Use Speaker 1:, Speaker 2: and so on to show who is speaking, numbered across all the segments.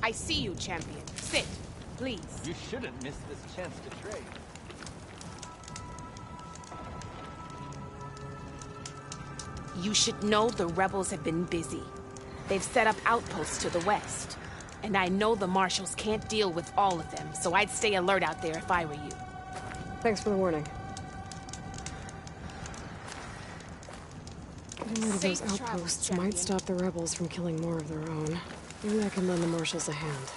Speaker 1: I see you, champion. Sit, please.
Speaker 2: You shouldn't miss this chance to trade.
Speaker 1: You should know the rebels have been busy. They've set up outposts to the west. And I know the marshals can't deal with all of them, so I'd stay alert out there if I were you.
Speaker 3: Thanks for the warning. Getting rid of those outposts might stop the rebels from killing more of their own. Maybe I can lend the marshals a hand.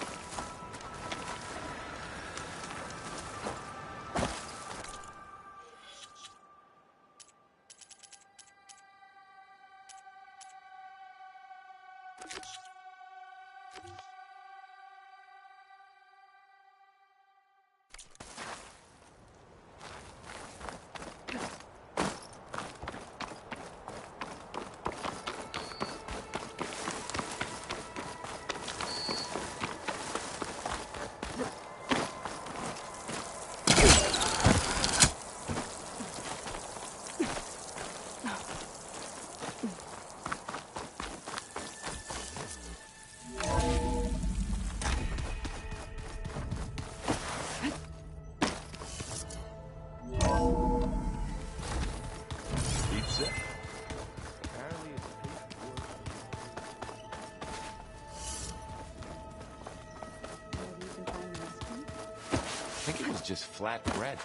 Speaker 4: I think it was just flat bread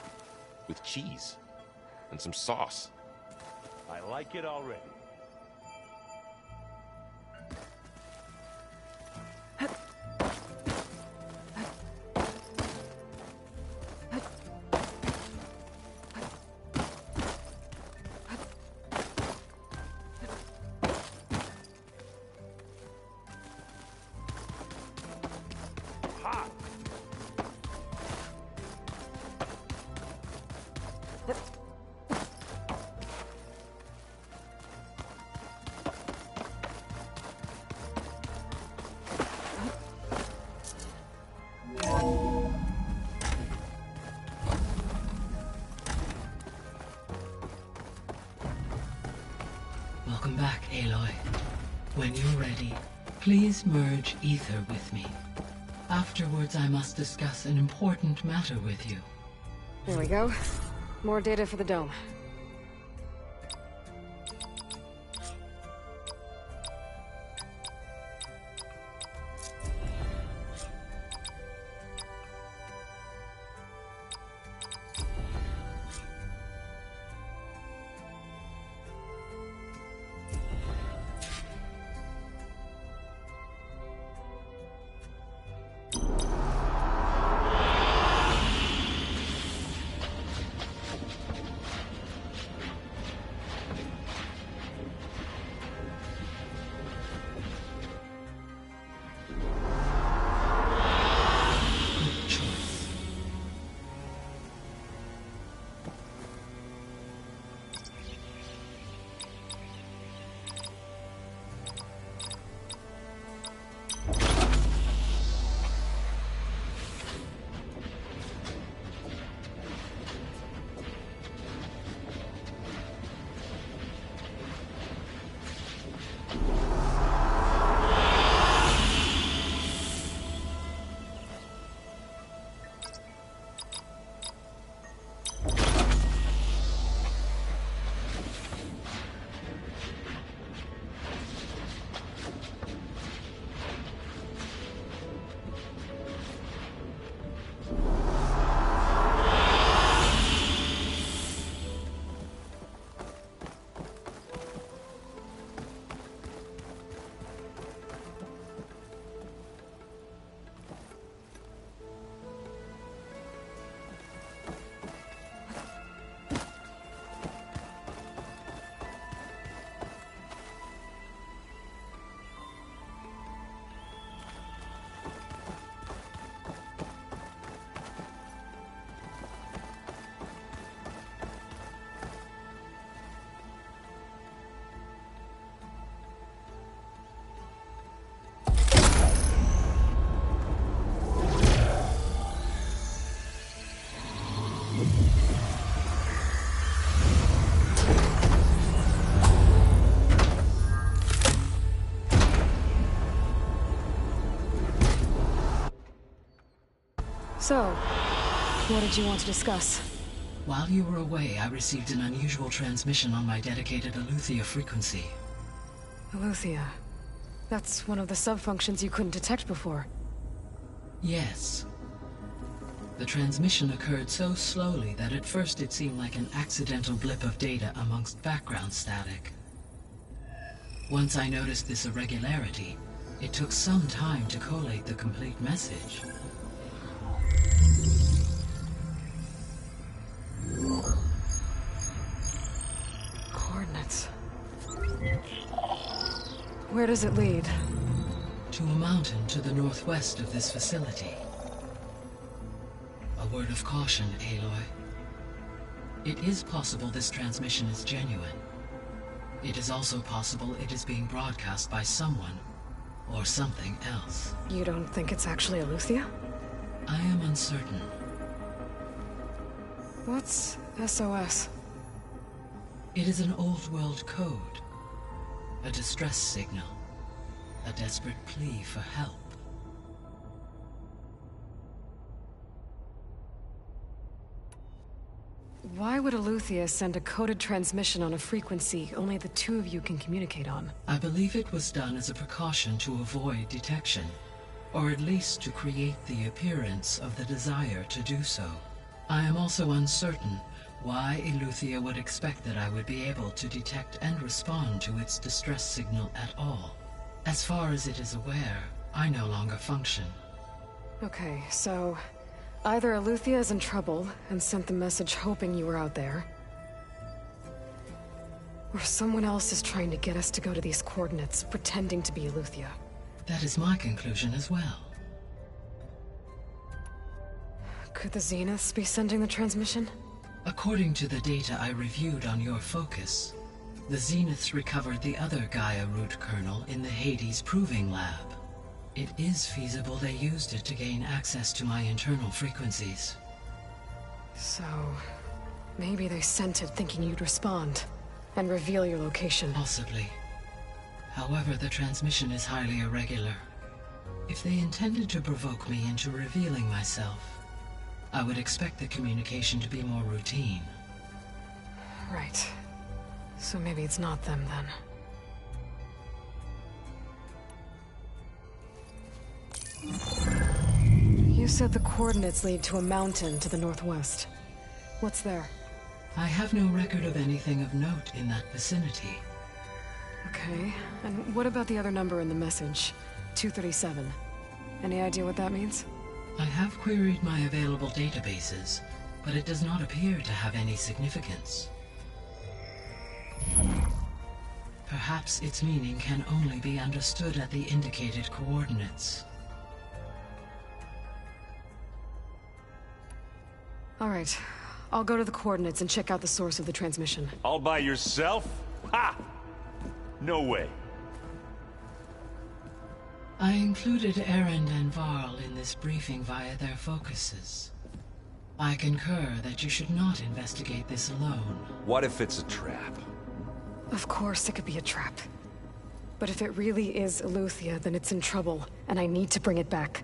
Speaker 4: with cheese and some sauce.
Speaker 2: I like it already.
Speaker 5: Welcome back, Aloy. When you're ready, please merge ether with me. Afterwards, I must discuss an important matter with you.
Speaker 3: There we go. More data for the dome. So, what did you want to discuss?
Speaker 5: While you were away, I received an unusual transmission on my dedicated Aletheia frequency.
Speaker 3: Aletheia. That's one of the sub-functions you couldn't detect before.
Speaker 5: Yes. The transmission occurred so slowly that at first it seemed like an accidental blip of data amongst background static. Once I noticed this irregularity, it took some time to collate the complete message.
Speaker 3: Coordinates. Where does it lead?
Speaker 5: To a mountain to the northwest of this facility. A word of caution, Aloy. It is possible this transmission is genuine. It is also possible it is being broadcast by someone or something else.
Speaker 3: You don't think it's actually Aletheia?
Speaker 5: I am uncertain.
Speaker 3: What's SOS?
Speaker 5: It is an old world code. A distress signal. A desperate plea for help.
Speaker 3: Why would Aletheia send a coded transmission on a frequency only the two of you can communicate on?
Speaker 5: I believe it was done as a precaution to avoid detection, or at least to create the appearance of the desire to do so. I am also uncertain why Aletheia would expect that I would be able to detect and respond to its distress signal at all. As far as it is aware, I no longer function.
Speaker 3: Okay, so either Aletheia is in trouble and sent the message hoping you were out there, or someone else is trying to get us to go to these coordinates, pretending to be Aletheia.
Speaker 5: That is my conclusion as well.
Speaker 3: Could the Zeniths be sending the transmission?
Speaker 5: According to the data I reviewed on your focus, the Zeniths recovered the other Gaia root kernel in the Hades Proving Lab. It is feasible they used it to gain access to my internal frequencies.
Speaker 3: So, maybe they sent it thinking you'd respond and reveal your location.
Speaker 5: Possibly. However, the transmission is highly irregular. If they intended to provoke me into revealing myself, I would expect the communication to be more routine.
Speaker 3: Right. So maybe it's not them then. You said the coordinates lead to a mountain to the northwest. What's there?
Speaker 5: I have no record of anything of note in that vicinity.
Speaker 3: Okay, and what about the other number in the message? 237. Any idea what that means?
Speaker 5: I have queried my available databases, but it does not appear to have any significance. Perhaps its meaning can only be understood at the indicated coordinates.
Speaker 3: All right, I'll go to the coordinates and check out the source of the transmission.
Speaker 2: All by yourself? Ha! No way.
Speaker 5: I included Erend and Varl in this briefing via their focuses. I concur that you should not investigate this alone.
Speaker 6: What if it's a trap?
Speaker 3: Of course it could be a trap. But if it really is Aletheia, then it's in trouble, and I need to bring it back.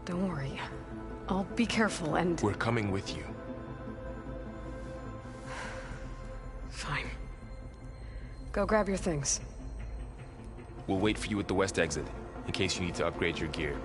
Speaker 3: Don't worry. I'll be careful and...
Speaker 4: We're coming with you.
Speaker 3: Fine. Go grab your things.
Speaker 4: We'll wait for you at the west exit, in case you need to upgrade your gear.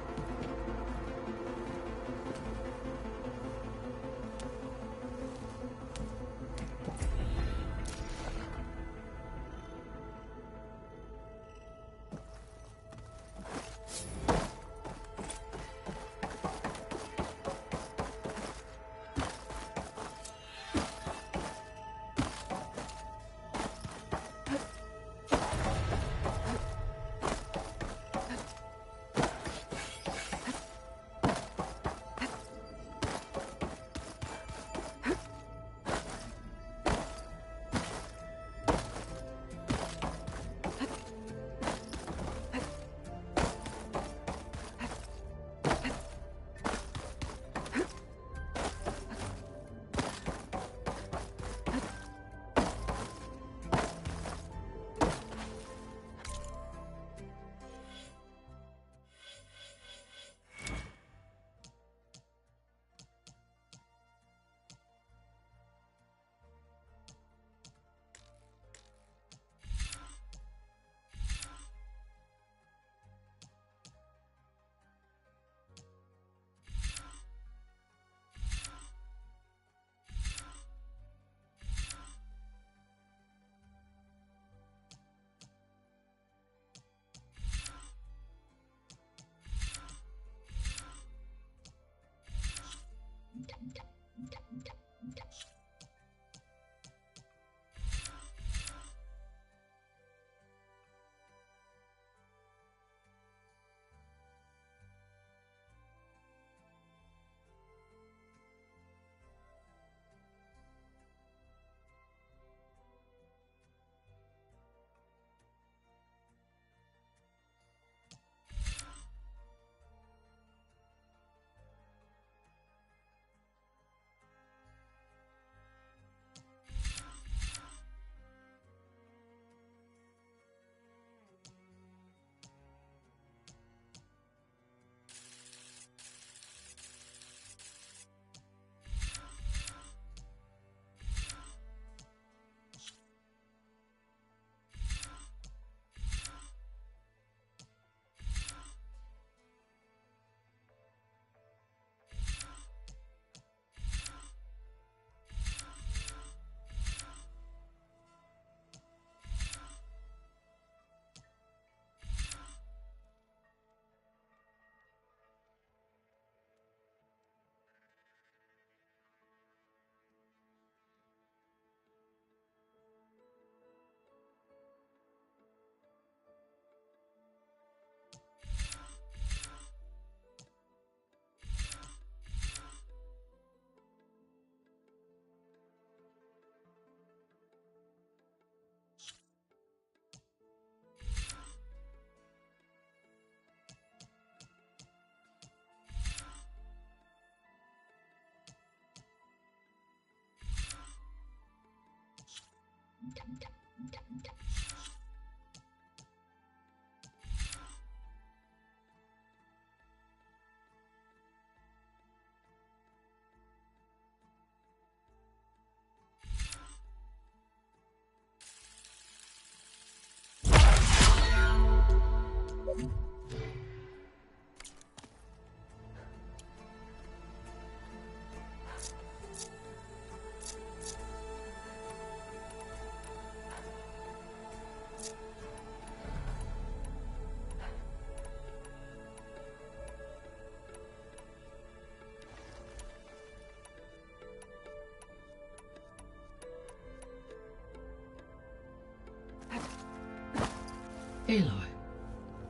Speaker 5: Aloy.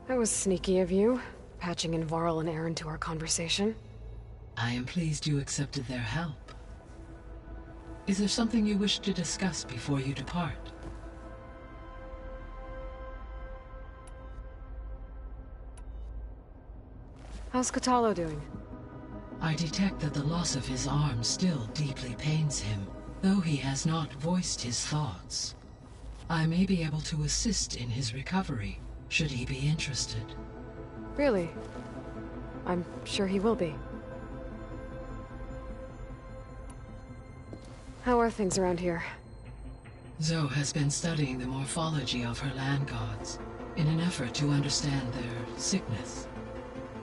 Speaker 3: That was sneaky of you, patching in Varl and Aaron to our conversation.
Speaker 5: I am pleased you accepted their help. Is there something you wish to discuss before you depart?
Speaker 3: How's Kotallo doing?
Speaker 5: I detect that the loss of his arm still deeply pains him, though he has not voiced his thoughts. I may be able to assist in his recovery, should he be interested.
Speaker 3: Really? I'm sure he will be. How are things around here?
Speaker 5: Zoe has been studying the morphology of her land gods, in an effort to understand their sickness.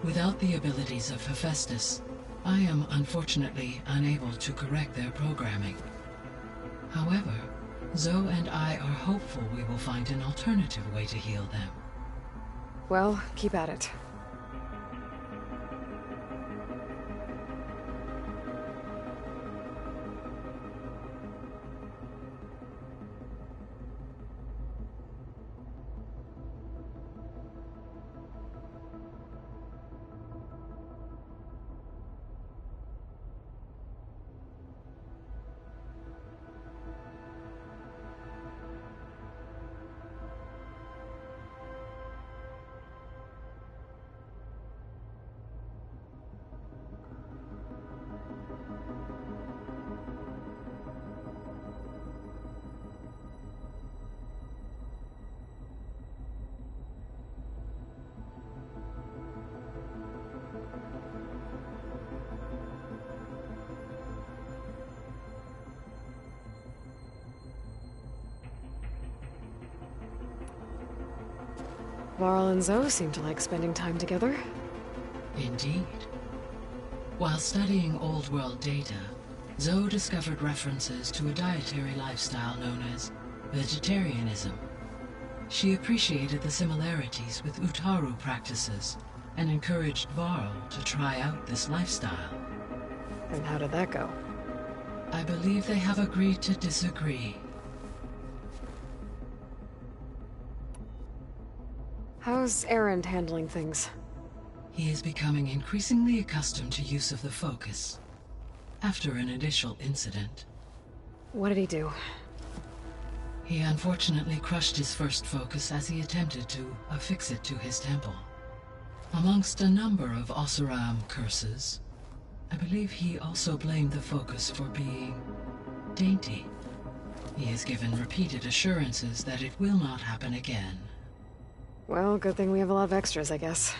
Speaker 5: Without the abilities of Hephaestus, I am unfortunately unable to correct their programming. However, Zoe and I are hopeful we will find an alternative way to heal them.
Speaker 3: Well, keep at it. Varl and Zoe seem to like spending time together.
Speaker 5: Indeed. While studying Old World data, Zoe discovered references to a dietary lifestyle known as vegetarianism. She appreciated the similarities with Utaru practices and encouraged Varl to try out this lifestyle.
Speaker 3: And how did that go?
Speaker 5: I believe they have agreed to disagree.
Speaker 3: How's Aaron handling things?
Speaker 5: He is becoming increasingly accustomed to use of the focus, after an initial incident.
Speaker 3: What did he do?
Speaker 5: He unfortunately crushed his first focus as he attempted to affix it to his temple. Amongst a number of Oseram curses, I believe he also blamed the focus for being dainty. He has given repeated assurances that it will not happen again.
Speaker 3: Well, good thing we have a lot of extras, I guess.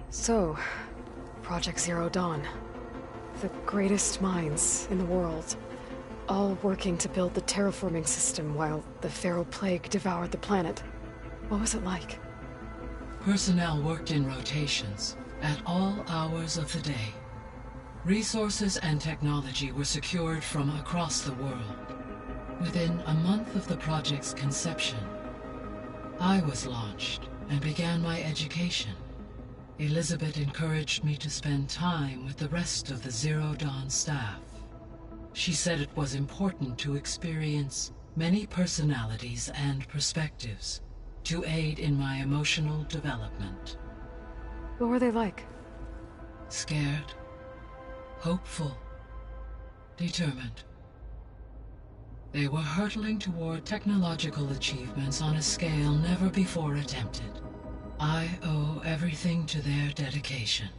Speaker 3: So, Project Zero Dawn. The greatest minds in the world, all working to build the terraforming system while the Pharaoh Plague devoured the planet. What was it like?
Speaker 5: Personnel worked in rotations, at all hours of the day. Resources and technology were secured from across the world. Within a month of the project's conception, I was launched and began my education. Elizabeth encouraged me to spend time with the rest of the Zero Dawn staff. She said it was important to experience many personalities and perspectives to aid in my emotional development.
Speaker 3: What were they like?
Speaker 5: Scared, hopeful, determined. They were hurtling toward technological achievements on a scale never before attempted. I owe everything to their dedication.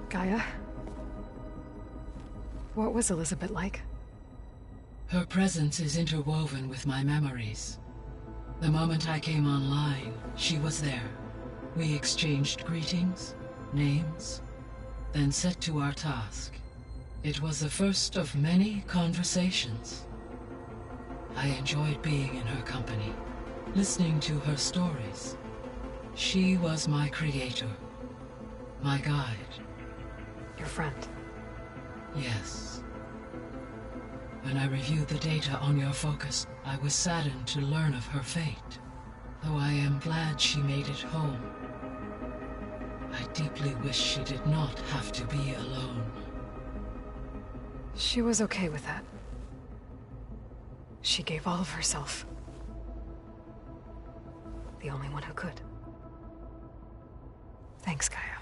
Speaker 3: Gaia? What was Elizabeth like?
Speaker 5: Her presence is interwoven with my memories. The moment I came online, she was there. We exchanged greetings, names, then set to our task. It was the first of many conversations. I enjoyed being in her company, listening to her stories. She was my creator, my guide.
Speaker 3: Your friend.
Speaker 5: Yes. When I reviewed the data on your focus, I was saddened to learn of her fate, though I am glad she made it home. I deeply wish she did not have to be alone.
Speaker 3: She was okay with that. She gave all of herself. The only one who could. Thanks, Gaia.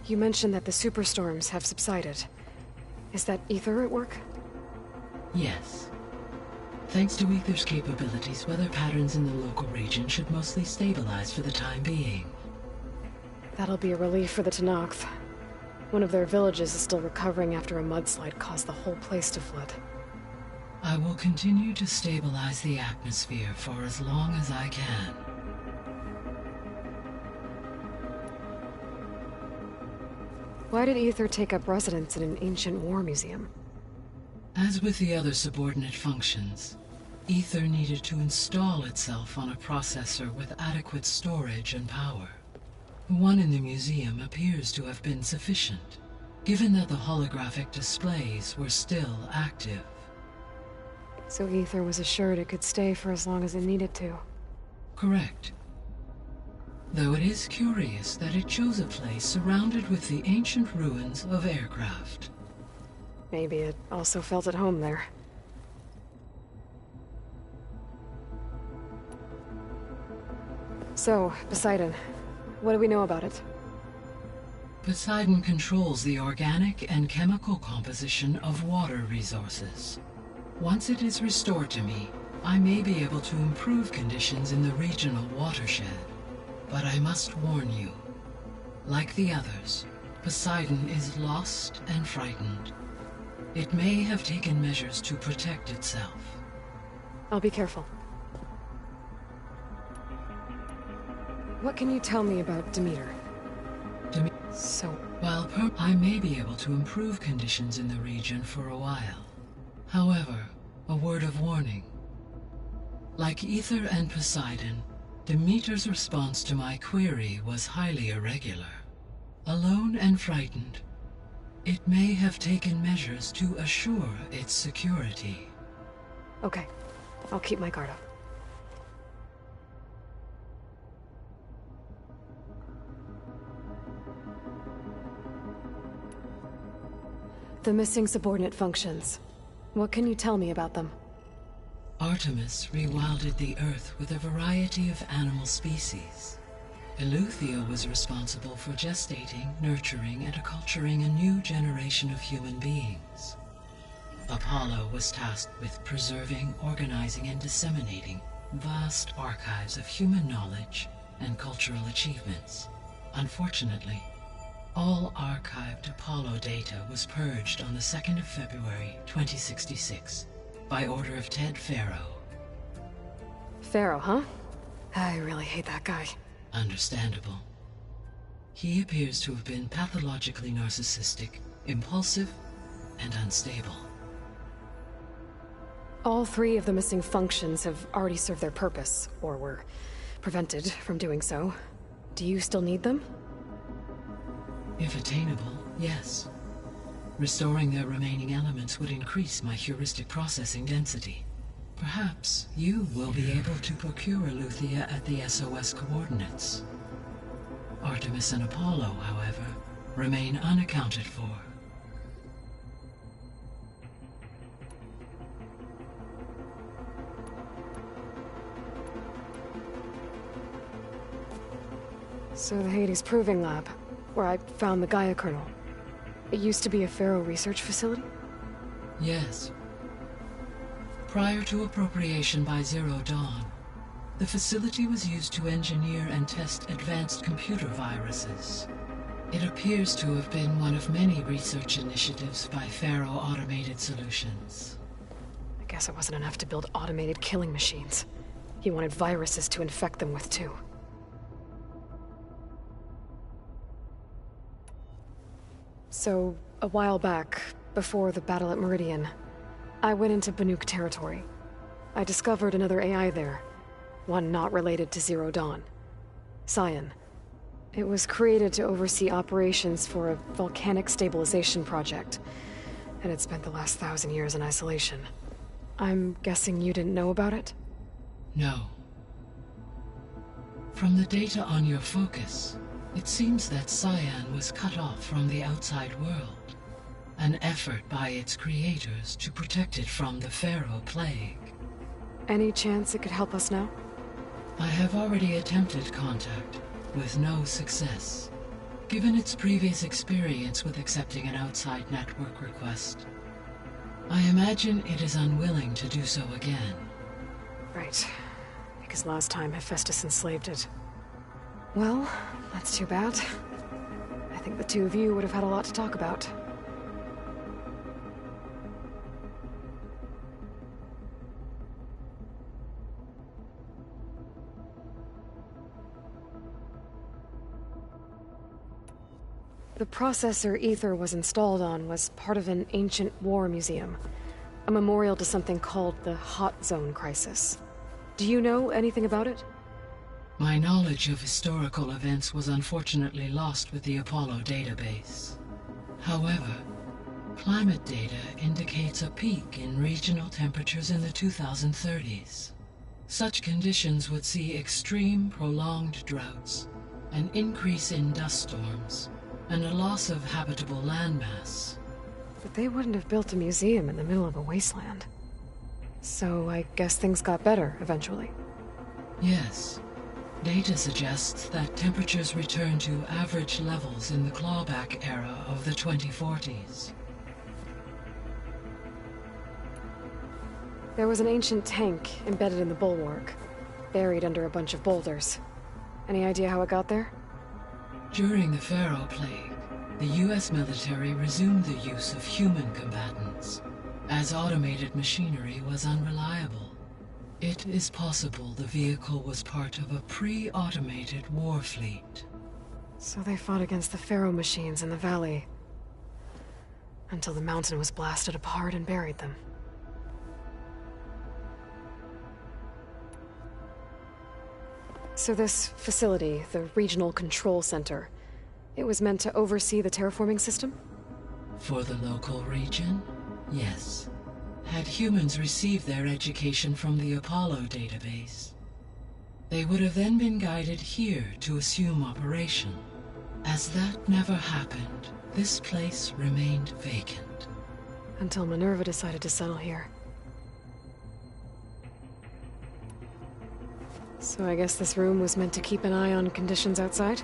Speaker 3: You mentioned that the superstorms have subsided. Is that Ether at work?
Speaker 5: Yes. Thanks to Ether's capabilities, weather patterns in the local region should mostly stabilize for the time being.
Speaker 3: That'll be a relief for the Tenakth. One of their villages is still recovering after a mudslide caused the whole place to flood.
Speaker 5: I will continue to stabilize the atmosphere for as long as I can.
Speaker 3: Why did Ether take up residence in an ancient war museum?
Speaker 5: As with the other subordinate functions, Ether needed to install itself on a processor with adequate storage and power. The one in the museum appears to have been sufficient, given that the holographic displays were still active.
Speaker 3: So Ether was assured it could stay for as long as it needed to.
Speaker 5: Correct. Though it is curious that it chose a place surrounded with the ancient ruins of aircraft.
Speaker 3: Maybe it also felt at home there. So, Poseidon, what do we know about it?
Speaker 5: Poseidon controls the organic and chemical composition of water resources. Once it is restored to me, I may be able to improve conditions in the regional watershed. But I must warn you, like the others, Poseidon is lost and frightened. It may have taken measures to protect itself.
Speaker 3: I'll be careful. What can you tell me about Demeter? So...
Speaker 5: While I may be able to improve conditions in the region for a while. However, a word of warning. Like Ether and Poseidon, Demeter's response to my query was highly irregular. Alone and frightened, it may have taken measures to assure its security.
Speaker 3: Okay, I'll keep my guard up. The missing subordinate functions. What can you tell me about them?
Speaker 5: Artemis rewilded the Earth with a variety of animal species. Eleuthia was responsible for gestating, nurturing, and acculturating a new generation of human beings. Apollo was tasked with preserving, organizing, and disseminating vast archives of human knowledge and cultural achievements. Unfortunately, all archived Apollo data was purged on the 2nd of February, 2066, by order of Ted Faro.
Speaker 3: Pharaoh, huh? I really hate that guy.
Speaker 5: Understandable. He appears to have been pathologically narcissistic, impulsive, and unstable.
Speaker 3: All 3 of the missing functions have already served their purpose, or were prevented from doing so. Do you still need them?
Speaker 5: If attainable, yes. Restoring their remaining elements would increase my heuristic processing density. Perhaps you will be able to procure Eleuthia at the SOS coordinates. Artemis and Apollo, however, remain unaccounted for.
Speaker 3: So the Hades Proving Lab, where I found the Gaia kernel. It used to be a Pharaoh research facility?
Speaker 5: Yes. Prior to appropriation by Zero Dawn, the facility was used to engineer and test advanced computer viruses. It appears to have been one of many research initiatives by Pharaoh Automated Solutions.
Speaker 3: I guess it wasn't enough to build automated killing machines. He wanted viruses to infect them with, too. So, a while back, before the battle at Meridian, I went into Banuk territory. I discovered another AI there, one not related to Zero Dawn. Scion. It was created to oversee operations for a volcanic stabilization project, and it spent the last 1,000 years in isolation. I'm guessing you didn't know about it?
Speaker 5: No. From the data on your focus, it seems that Scion was cut off from the outside world, an effort by its creators to protect it from the Pharaoh Plague.
Speaker 3: Any chance it could help us now?
Speaker 5: I have already attempted contact, with no success. Given its previous experience with accepting an outside network request, I imagine it is unwilling to do so again.
Speaker 3: Right. Because last time Hephaestus enslaved it. Well, that's too bad. I think the 2 of you would have had a lot to talk about. The processor Ether was installed on was part of an ancient war museum. A memorial to something called the Hot Zone Crisis. Do you know anything about it?
Speaker 5: My knowledge of historical events was unfortunately lost with the Apollo database. However, climate data indicates a peak in regional temperatures in the 2030s. Such conditions would see extreme, prolonged droughts, an increase in dust storms, and a loss of habitable landmass.
Speaker 3: But they wouldn't have built a museum in the middle of a wasteland. So I guess things got better eventually.
Speaker 5: Yes. Data suggests that temperatures return to average levels in the clawback era of the 2040s.
Speaker 3: There was an ancient tank embedded in the bulwark, buried under a bunch of boulders. Any idea how it got there?
Speaker 5: During the Pharaoh Plague, the US military resumed the use of human combatants, as automated machinery was unreliable. It is possible the vehicle was part of a pre-automated war fleet.
Speaker 3: So they fought against the Pharaoh machines in the valley, until the mountain was blasted apart and buried them. So this facility, the Regional Control Center, it was meant to oversee the terraforming system?
Speaker 5: For the local region, yes. Had humans received their education from the Apollo database, they would have then been guided here to assume operation. As that never happened, this place remained vacant.
Speaker 3: Until Minerva decided to settle here. So I guess this room was meant to keep an eye on conditions outside?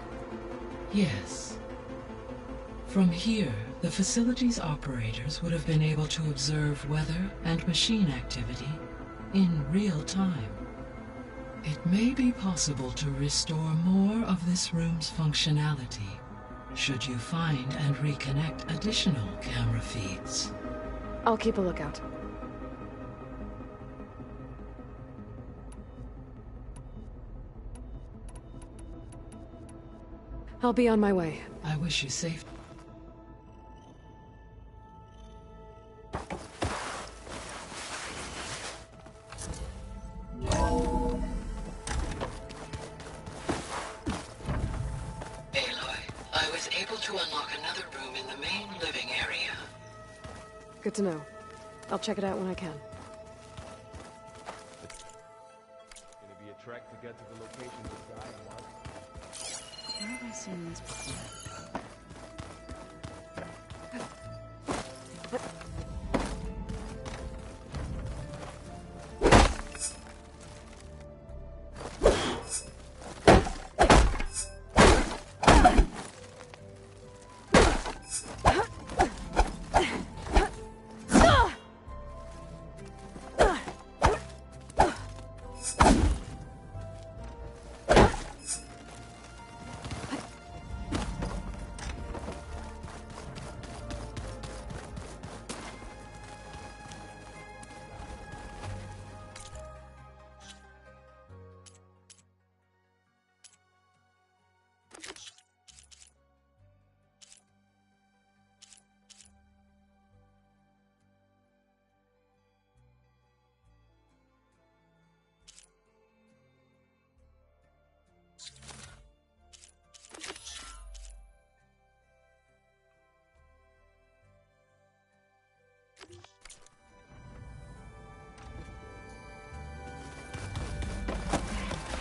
Speaker 5: Yes. From here, the facility's operators would have been able to observe weather and machine activity in real time. It may be possible to restore more of this room's functionality should you find and reconnect additional camera feeds.
Speaker 3: I'll keep a lookout. I'll be on my way.
Speaker 5: I wish you safe. I was able to unlock another room in the main living area.
Speaker 3: Good to know. I'll check it out when I can.
Speaker 2: Gonna be a trek to get to the location this guy wants.
Speaker 1: Where have I seen this before?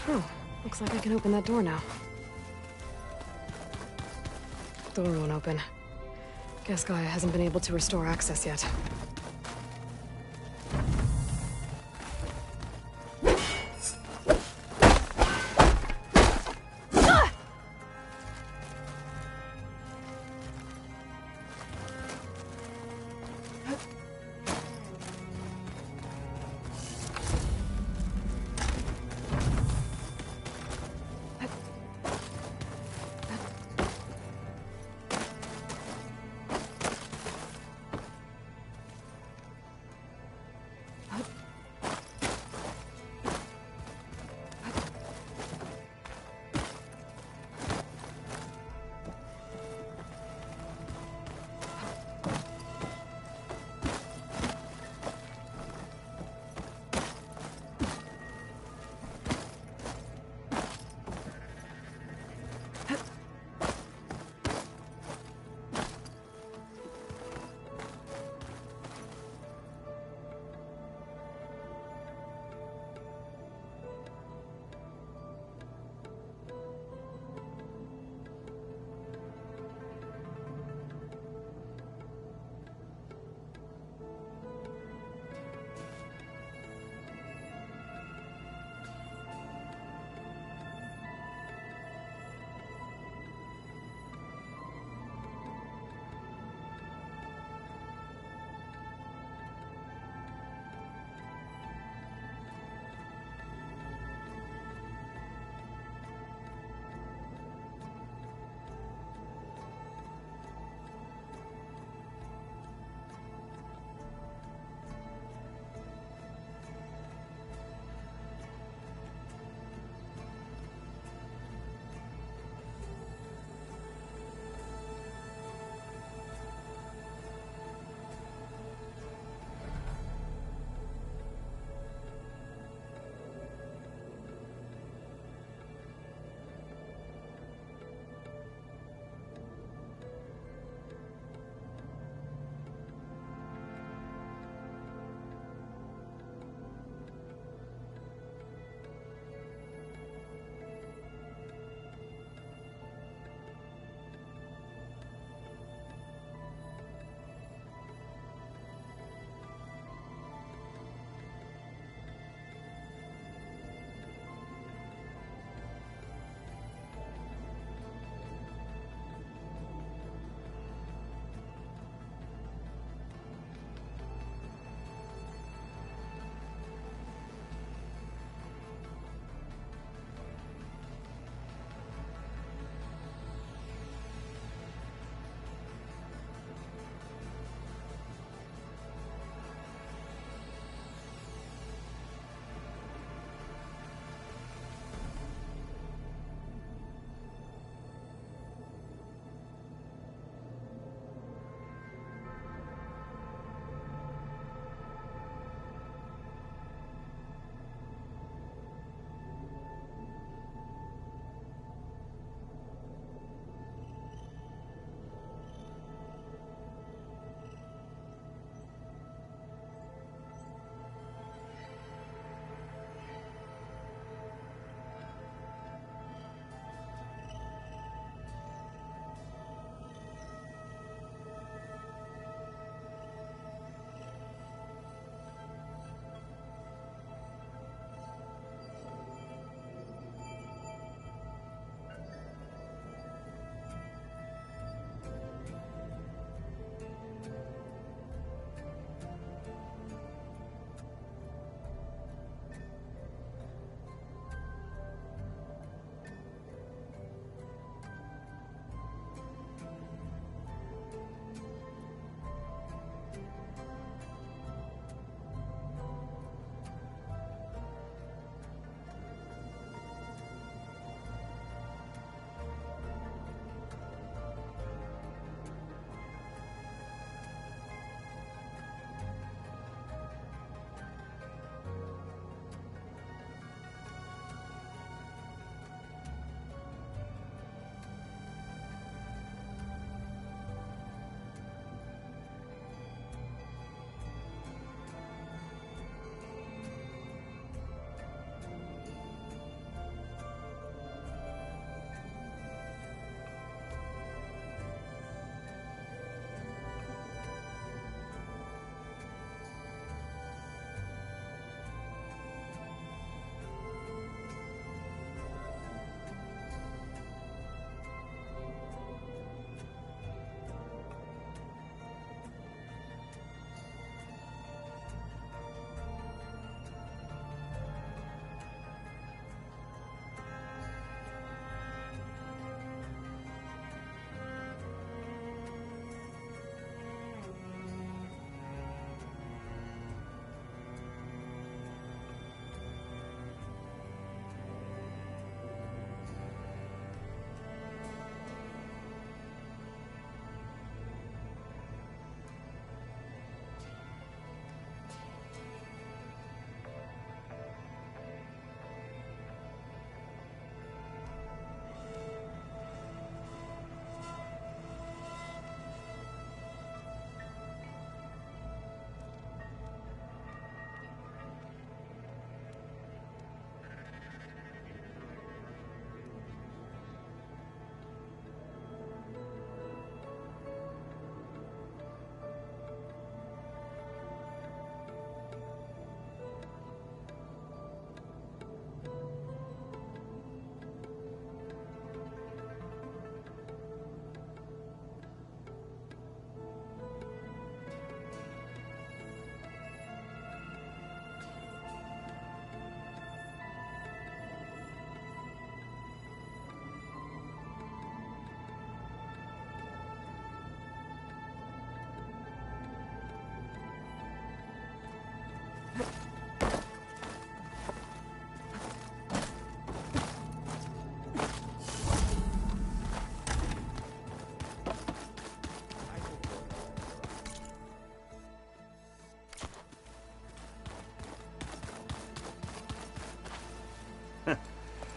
Speaker 3: Oh, looks like I can open that door now. Door won't open. Guess Gaia hasn't been able to restore access yet.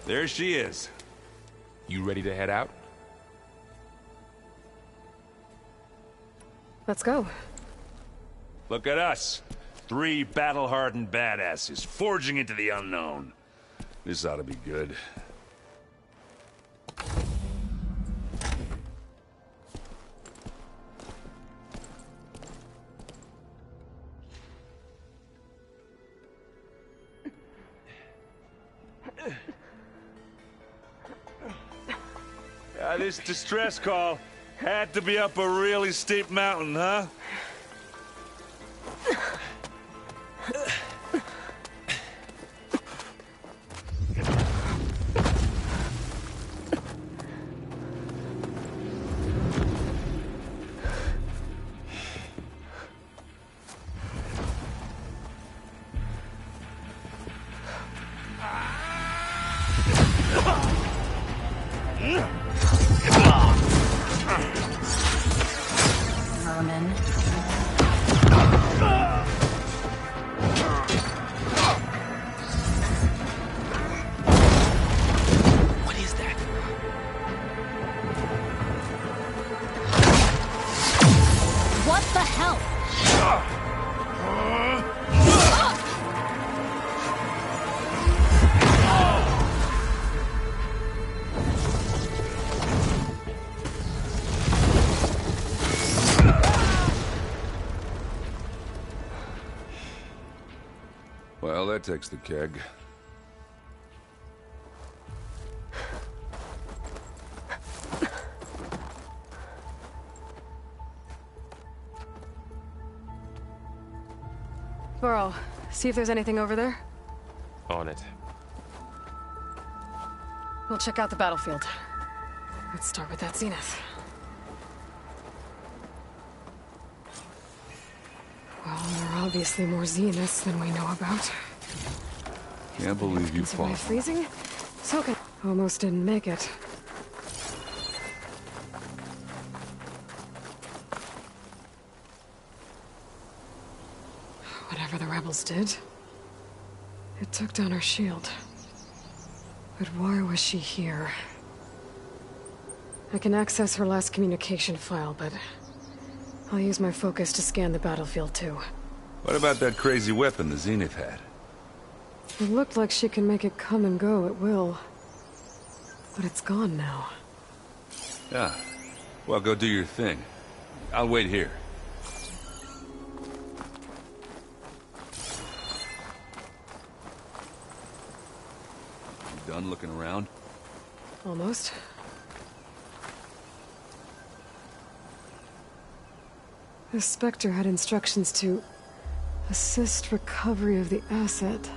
Speaker 6: There she is.
Speaker 4: You ready to head out?
Speaker 3: Let's go.
Speaker 6: Look at us. 3 battle-hardened badasses forging into the unknown. This ought to be good. This distress call had to be up a really steep mountain, huh?
Speaker 7: Vermin.
Speaker 4: What is that?
Speaker 7: What the hell?
Speaker 6: Well, that takes the keg.
Speaker 3: Burrow, see if there's anything over there.
Speaker 4: On it.
Speaker 3: We'll check out the battlefield. Let's start with that zenith. Well, there are obviously more zeniths than we know about.
Speaker 6: Can't believe you fought.
Speaker 3: Survive freezing? So can... Almost didn't make it. Whatever the rebels did, it took down her shield. But why was she here? I can access her last communication file, but I'll use my focus to scan the battlefield too.
Speaker 6: What about that crazy weapon the Zenith had?
Speaker 3: It looked like she can make it come and go at will. But it's gone now.
Speaker 6: Yeah. Well, go do your thing. I'll wait here. You done looking around?
Speaker 3: Almost. The Spectre had instructions to assist recovery of the asset.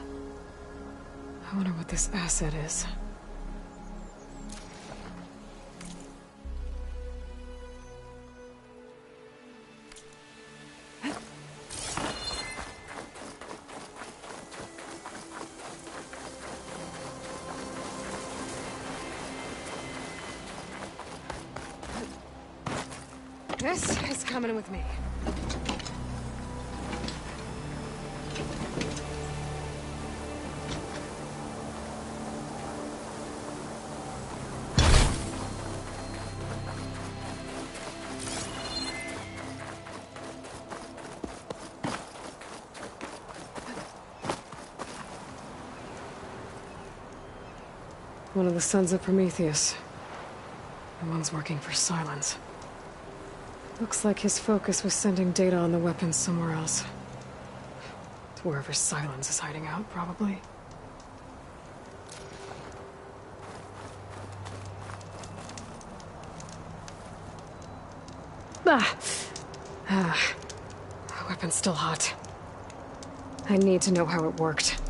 Speaker 3: I wonder what this asset is. This is coming with me. One of the sons of Prometheus. The one's working for Silence. Looks like his focus was sending data on the weapons somewhere else. To wherever Silence is hiding out, probably. The weapon's still hot. I need to know how it worked.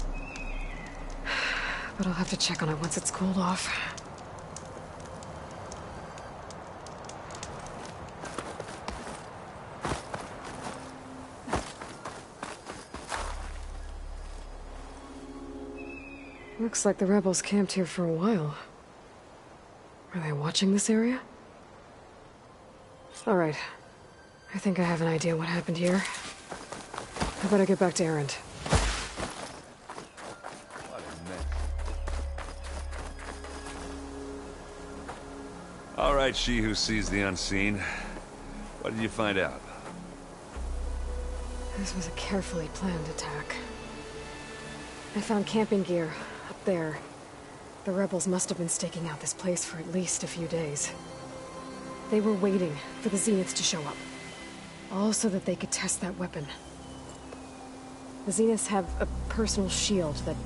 Speaker 3: But I'll have to check on it once it's cooled off. Looks like the rebels camped here for a while. Are they watching this area? All right. I think I have an idea what happened here. I better get back to Erend.
Speaker 6: What a mess. All right, she who sees the unseen. What did you find out?
Speaker 3: This was a carefully planned attack. I found camping gear up there. The rebels must have been staking out this place for at least a few days. They were waiting for the Zeniths to show up. All so that they could test that weapon. The Zeniths have a personal shield that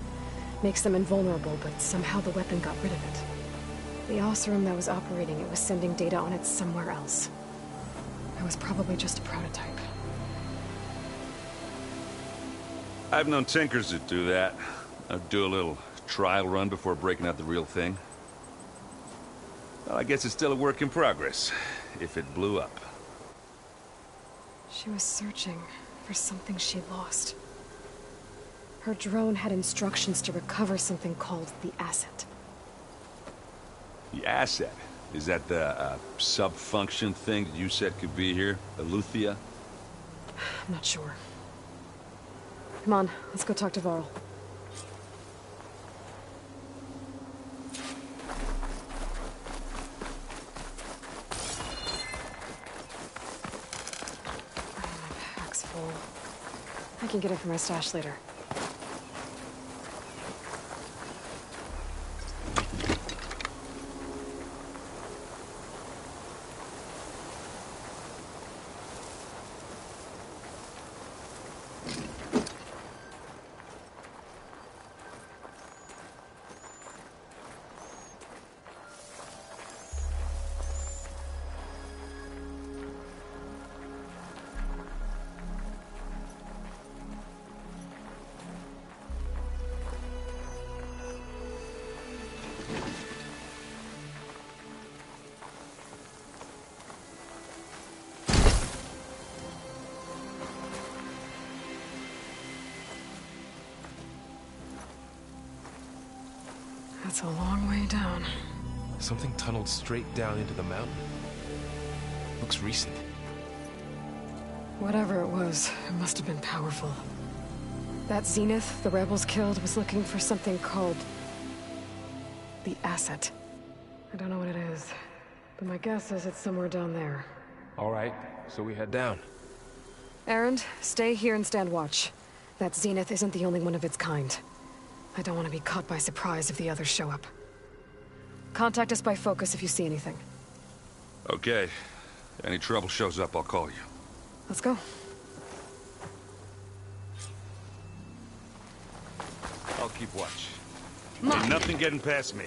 Speaker 3: makes them invulnerable, but somehow the weapon got rid of it. The Oseram that was operating it was sending data on it somewhere else. It was probably just a prototype.
Speaker 6: I've known tinkers that do that. I'd do a little trial run before breaking out the real thing. Well, I guess it's still a work in progress, if it blew up.
Speaker 3: She was searching for something she lost. Her drone had instructions to recover something called the asset.
Speaker 6: The asset? Is that the sub-function thing that you said could be here? Eleuthia?
Speaker 3: I'm not sure. Come on, let's go talk to Varl. My pack's full. I can get it from my stash later. That's a long way down.
Speaker 8: Something tunneled straight down into the mountain. Looks recent.
Speaker 3: Whatever it was, it must have been powerful. That Zenith the rebels killed was looking for something called the asset. I don't know what it is, but my guess is it's somewhere down there.
Speaker 8: All right, so we head down.
Speaker 3: Erend, stay here and stand watch. That Zenith isn't the only one of its kind. I don't want to be caught by surprise if the others show up. Contact us by focus if you see anything.
Speaker 6: Okay. Any trouble shows up, I'll call you.
Speaker 3: Let's go.
Speaker 6: I'll keep watch. Ain't nothing getting past me.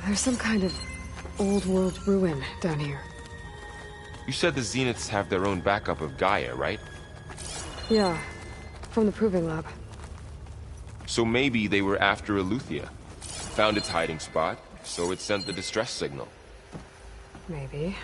Speaker 3: There's some kind of old-world ruin down here.
Speaker 4: You said the Zeniths have their own backup of Gaia, right?
Speaker 3: Yeah, from the Proving Lab.
Speaker 4: So maybe they were after Eleuthia. Found its hiding spot, so it sent the distress signal.
Speaker 3: Maybe.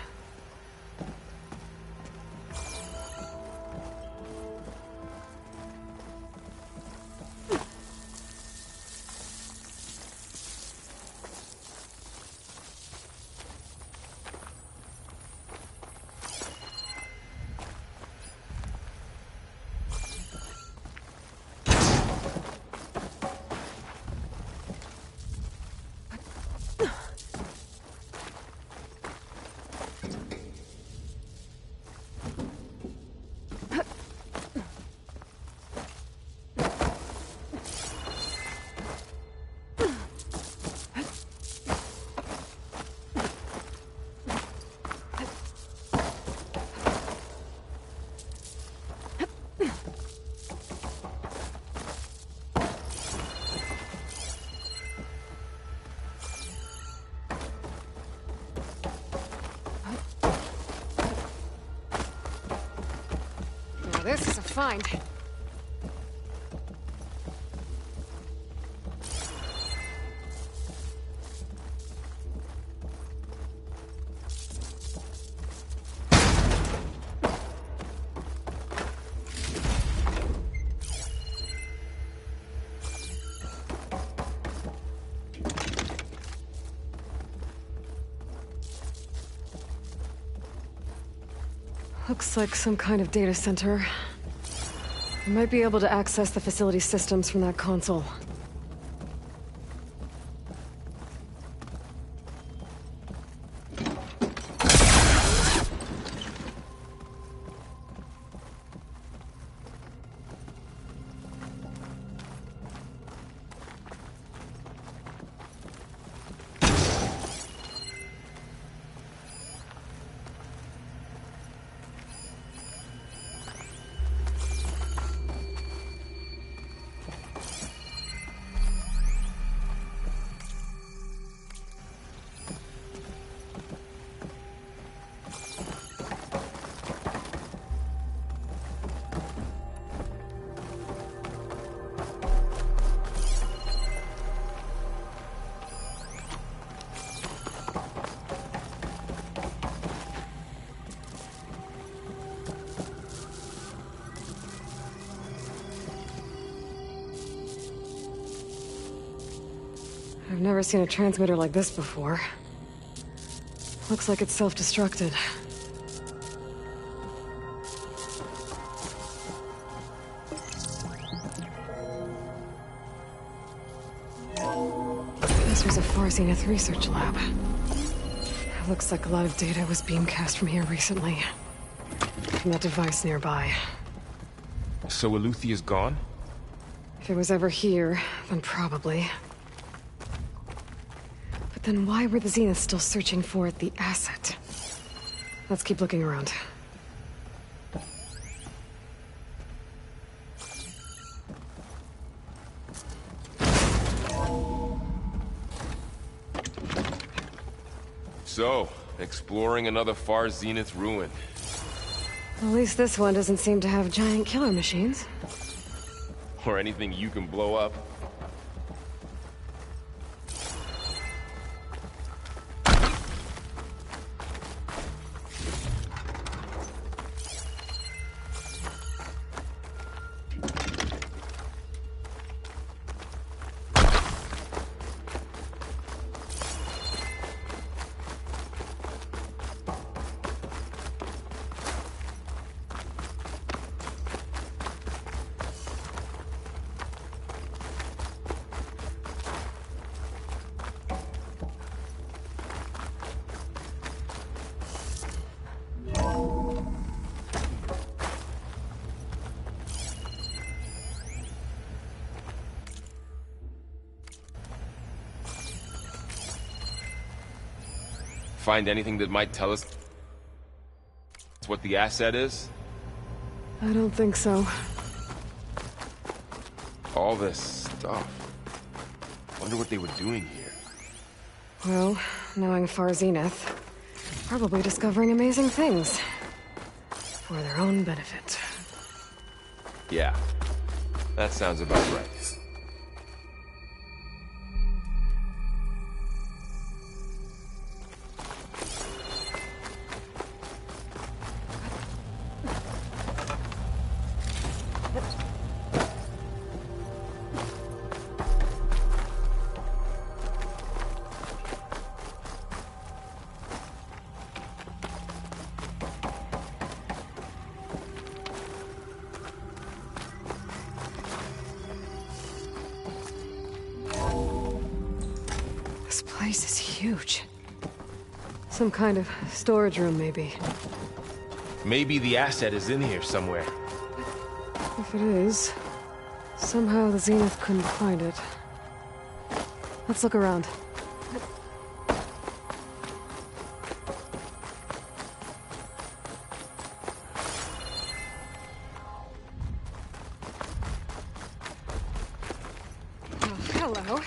Speaker 3: find. Looks like some kind of data center. I might be able to access the facility systems from that console. I've never seen a transmitter like this before. Looks like it's self-destructed. This was a Far Zenith research lab. Looks like a lot of data was beamcast from here recently. From that device nearby.
Speaker 4: So Eluthia's gone?
Speaker 3: If it was ever here, then probably. But then why were the Zeniths still searching for the asset? Let's keep looking around.
Speaker 4: So, exploring another Far Zenith ruin.
Speaker 3: At least this one doesn't seem to have giant killer machines.
Speaker 4: Or anything you can blow up. Find anything that might tell us what the asset is?
Speaker 3: I don't think so.
Speaker 4: All this stuff. Wonder what they were doing here.
Speaker 3: Well, knowing Far Zenith, probably discovering amazing things. For their own benefit.
Speaker 4: Yeah, that sounds about right.
Speaker 3: This place is huge. Some kind of storage room, maybe.
Speaker 4: Maybe the asset is in here somewhere.
Speaker 3: If it is, somehow the Zenith couldn't find it. Let's look around. Oh, hello.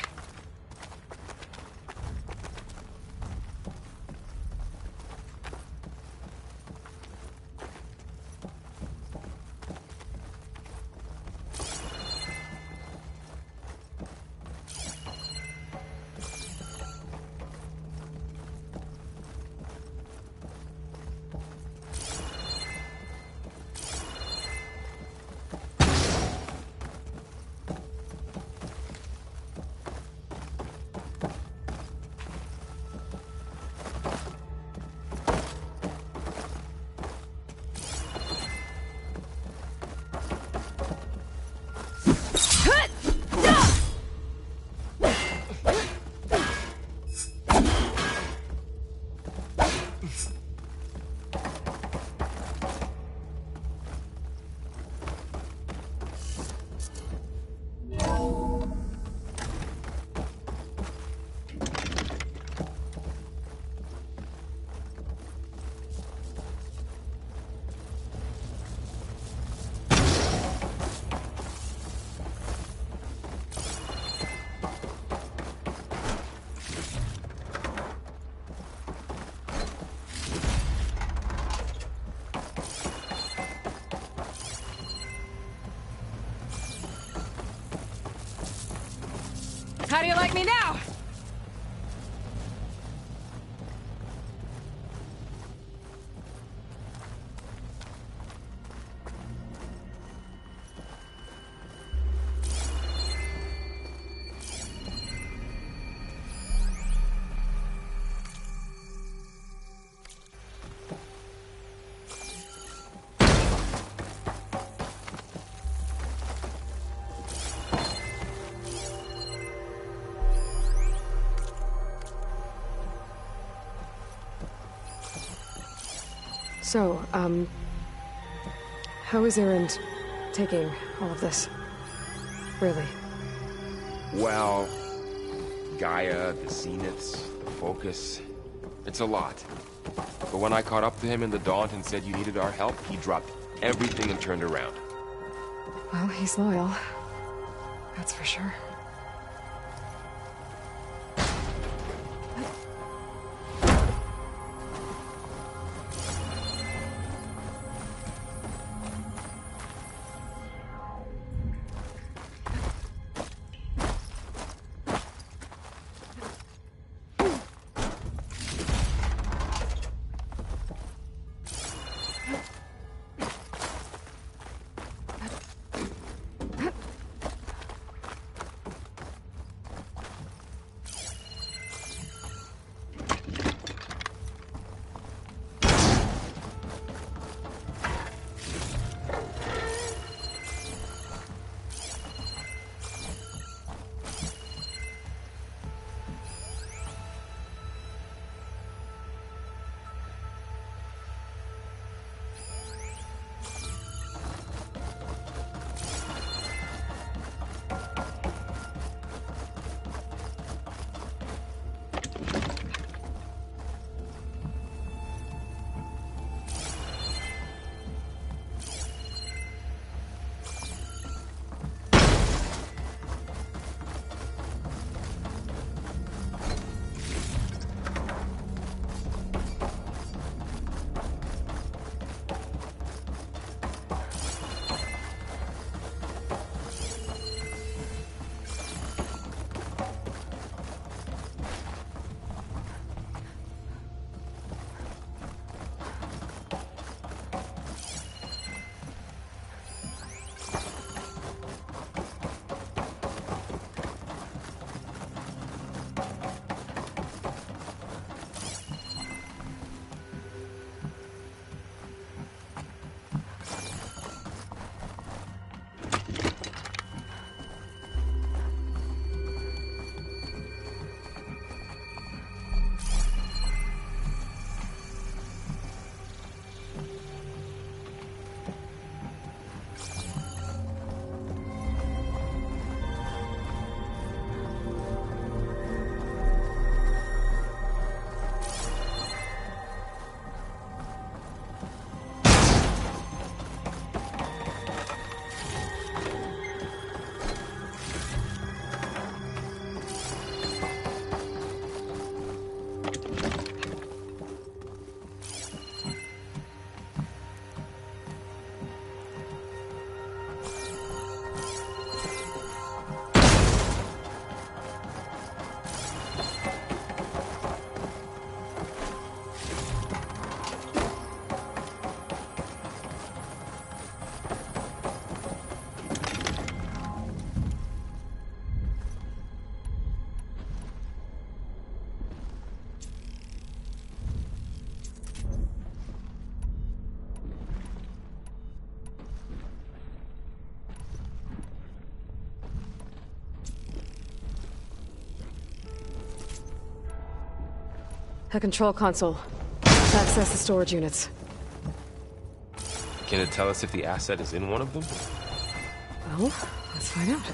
Speaker 3: How do you like me now? So, how is Erend taking all of this? Really?
Speaker 4: Well, Gaia, the Zeniths, the Focus, it's a lot. But when I caught up to him in the Daunt and said you needed our help, he dropped everything and turned around.
Speaker 3: Well, he's loyal. That's for sure. A control console. Access the storage units.
Speaker 4: Can it tell us if the asset is in one of them?
Speaker 3: Well, let's find out.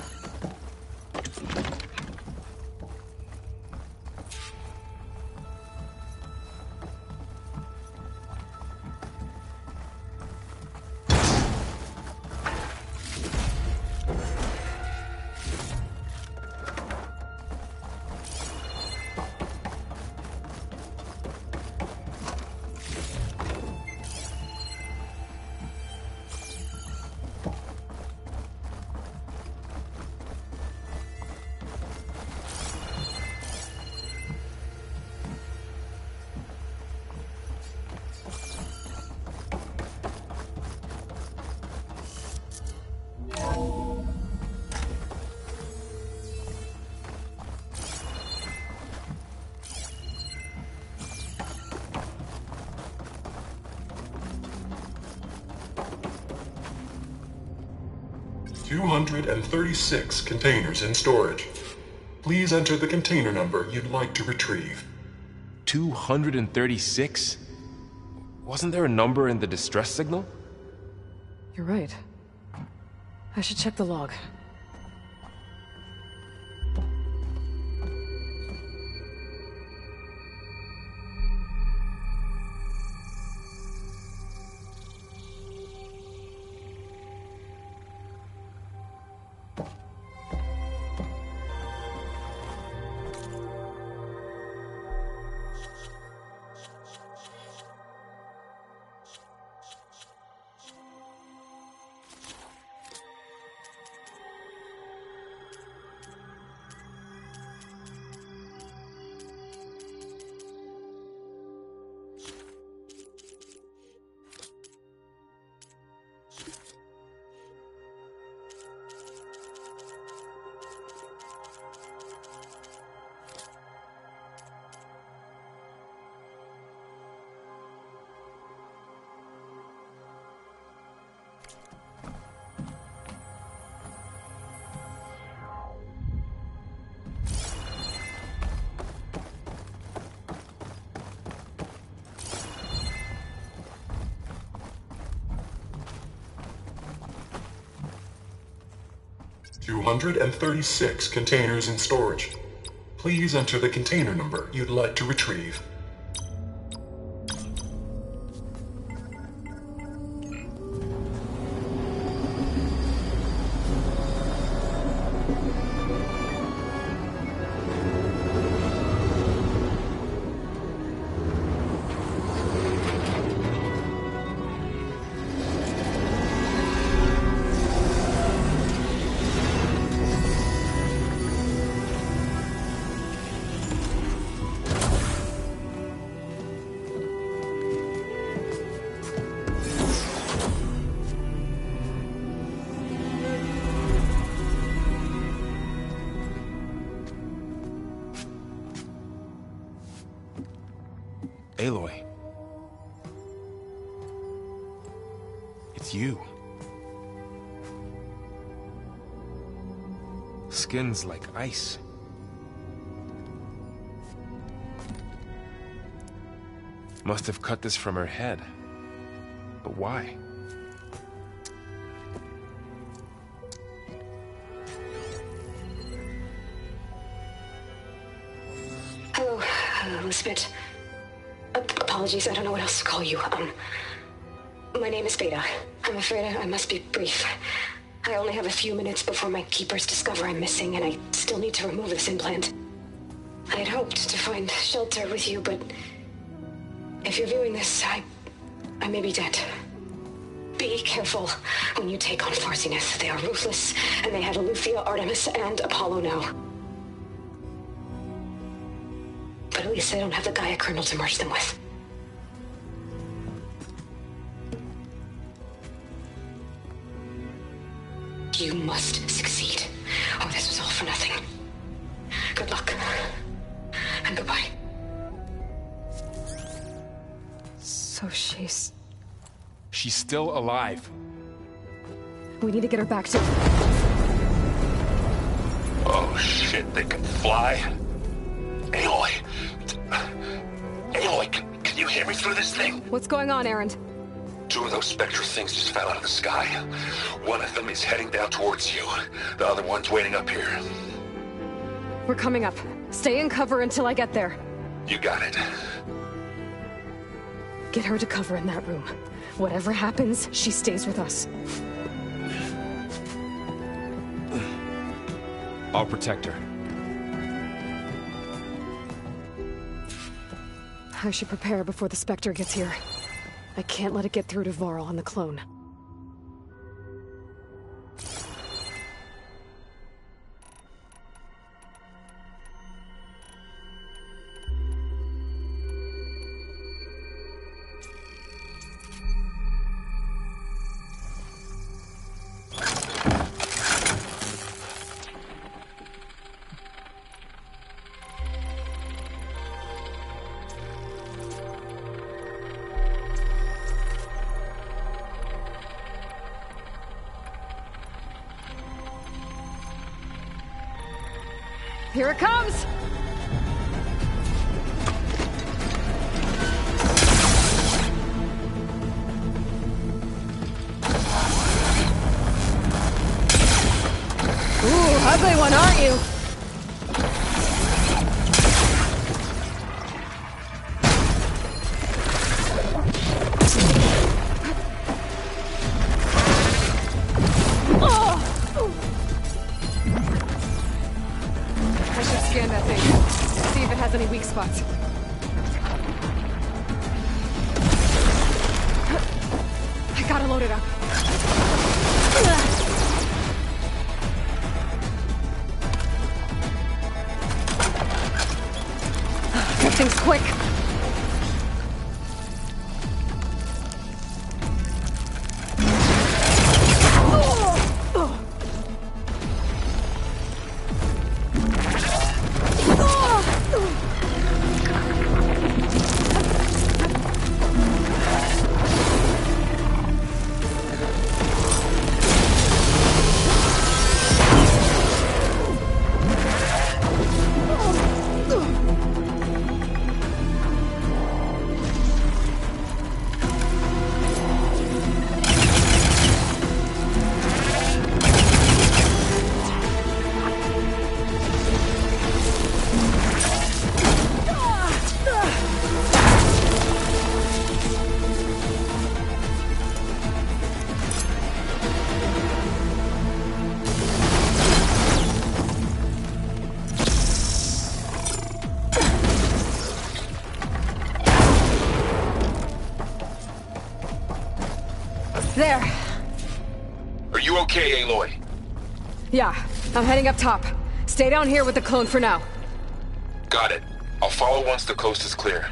Speaker 9: 236 containers in storage. Please enter the container number you'd like to retrieve.
Speaker 4: 236? Wasn't there a number in the distress signal?
Speaker 3: You're right. I should check the log.
Speaker 9: $236 containers in storage. Please enter the container number you'd like to retrieve.
Speaker 4: Aloy. It's you. Skin's like ice. Must have cut this from her head. But why?
Speaker 3: Hello, Elizabeth. Apologies, I don't know what else to call you. My name is Veda. I'm afraid I must be brief. I only have a few minutes before my keepers discover I'm missing, and I still need to remove this implant. I had hoped to find shelter with you, but if you're viewing this, I may be dead. Be careful when you take on Far Zenith. They are ruthless, and they have Eleuthia, Artemis, and Apollo now. But at least I don't have the Gaia kernel to merge them with. You must succeed, or this was all for nothing. Good luck. And goodbye. So she's
Speaker 4: still alive.
Speaker 3: We need to get her back to...
Speaker 10: Oh shit, they can fly? Aloy! Aloy, can you hear me through this thing?
Speaker 3: What's going on, Erend?
Speaker 10: Two of those spectral things just fell out of the sky. One of them is heading down towards you. The other one's waiting up here.
Speaker 3: We're coming up. Stay in cover until I get there.
Speaker 10: You got it.
Speaker 3: Get her to cover in that room. Whatever happens, she stays with us.
Speaker 4: I'll protect her.
Speaker 3: I should prepare before the Spectre gets here. I can't let it get through to Varl on the clone. Here it comes! Ooh, ugly one, aren't you? I should scan that thing. See if it has any weak spots. I gotta load it up. That thing's quick. There.
Speaker 10: Are you okay, Aloy?
Speaker 3: Yeah, I'm heading up top. Stay down here with the clone for now.
Speaker 10: Got it. I'll follow once the coast is clear.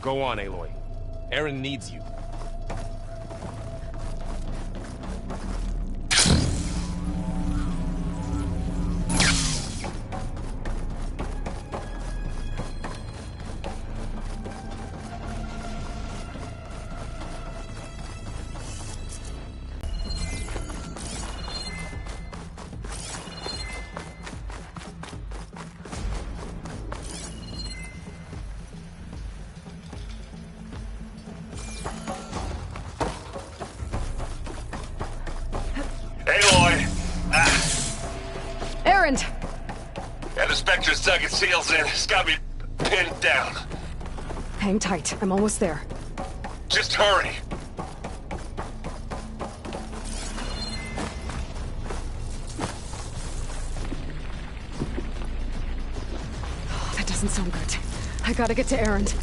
Speaker 4: Go on, Aloy. Aaron needs you.
Speaker 3: Errand!
Speaker 10: Yeah, the Spectre's dug its heels in. It's got me pinned down.
Speaker 3: Hang tight. I'm almost there.
Speaker 10: Just hurry.
Speaker 3: doesn't sound good. I gotta get to Erend.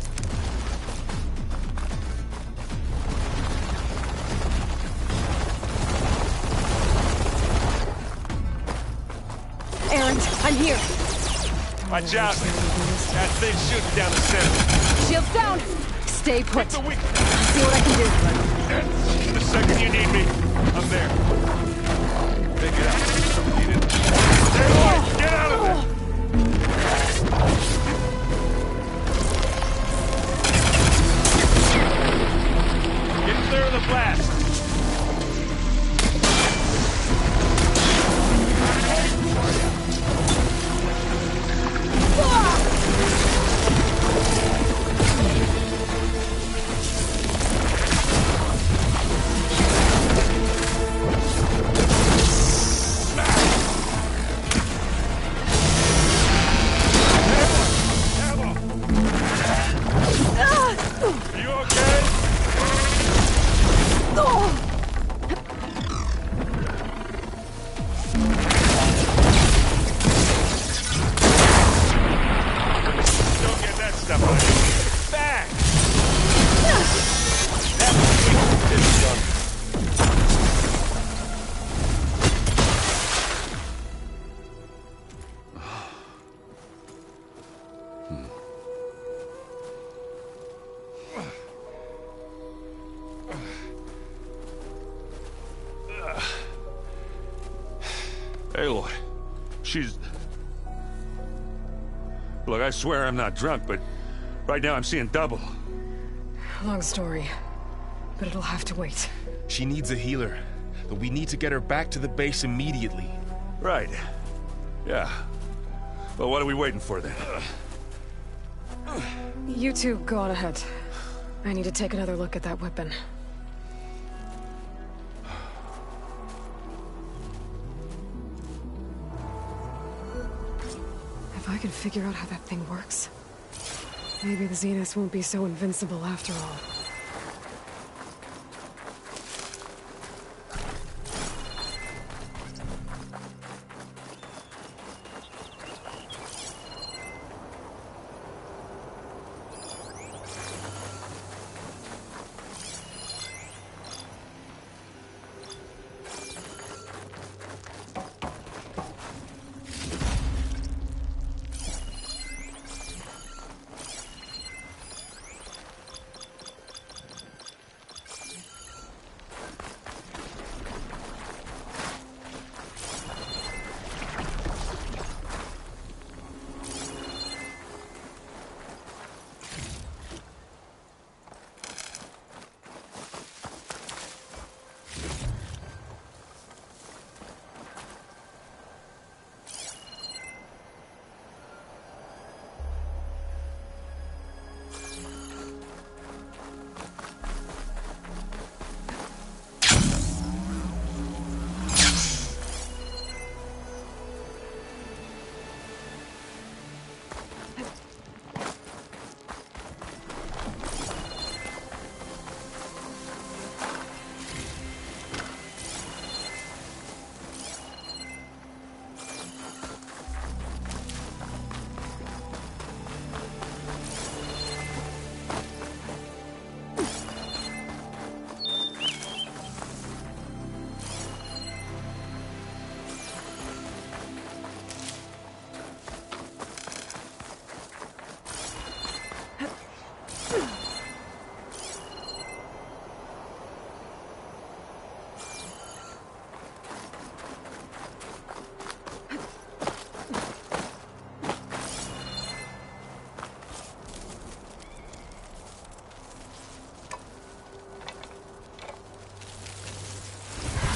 Speaker 3: Erend, I'm here.
Speaker 6: Watch out! That thing's shooting down the center.
Speaker 3: Shields down! Stay put.
Speaker 6: Hit the weak.
Speaker 3: See what I can do.
Speaker 6: The second you need me, I'm there. Pick it up. Need it. Stay away! Get out of there! Get clear of the blast. Aloy, she's... Look, I swear I'm not drunk, but right now I'm seeing double.
Speaker 3: Long story, but it'll have to wait.
Speaker 8: She needs a healer, but we need to get her back to the base immediately.
Speaker 6: Right. Yeah. Well, what are we waiting for then?
Speaker 3: You two go on ahead. I need to take another look at that weapon. If I can figure out how that thing works, maybe the Zeniths won't be so invincible after all.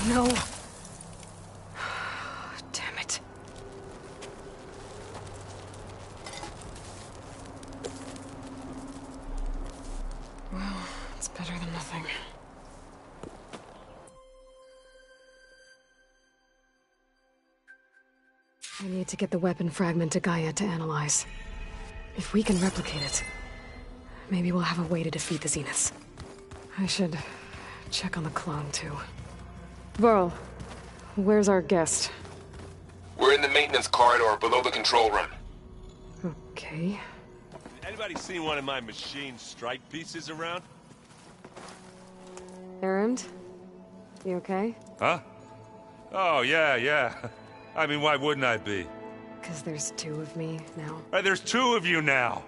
Speaker 3: No. Damn it. Well, it's better than nothing. I need to get the weapon fragment to Gaia to analyze. If we can replicate it, maybe we'll have a way to defeat the Zeniths. I should check on the clone, too. Varl, where's our guest?
Speaker 4: We're in the maintenance corridor below the control room.
Speaker 3: Okay.
Speaker 11: Anybody seen one of my machine strike pieces around?
Speaker 3: Errand? You okay?
Speaker 6: Huh? Oh, yeah. I mean, why wouldn't I be?
Speaker 3: Because there's two of me now.
Speaker 6: There's two of you now!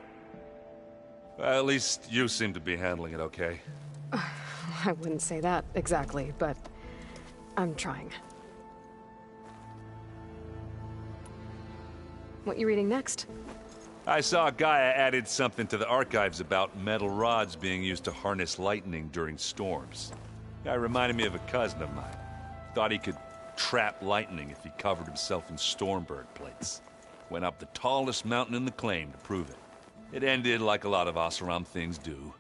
Speaker 6: Well, at least you seem to be handling it okay.
Speaker 3: I wouldn't say that exactly, but I'm trying. What you reading next?
Speaker 6: I saw Gaia added something to the archives about metal rods being used to harness lightning during storms. Guy reminded me of a cousin of mine. Thought he could trap lightning if he covered himself in Stormbird plates. Went up the tallest mountain in the claim to prove it. It ended like a lot of Oseram things do.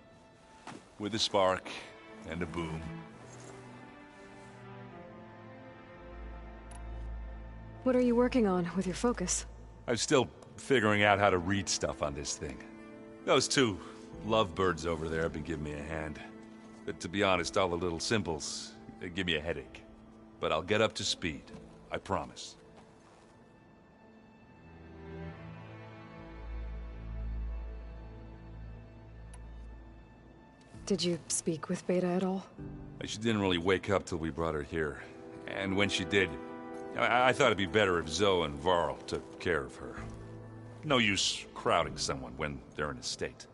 Speaker 6: With a spark and a boom.
Speaker 3: What are you working on with your focus?
Speaker 6: I'm still figuring out how to read stuff on this thing. Those two lovebirds over there have been giving me a hand. But to be honest, all the little symbols, they give me a headache. But I'll get up to speed. I promise.
Speaker 3: Did you speak with Beta at all?
Speaker 6: She didn't really wake up till we brought her here. And when she did, I thought it'd be better if Zoe and Varl took care of her. No use crowding someone when they're in a state.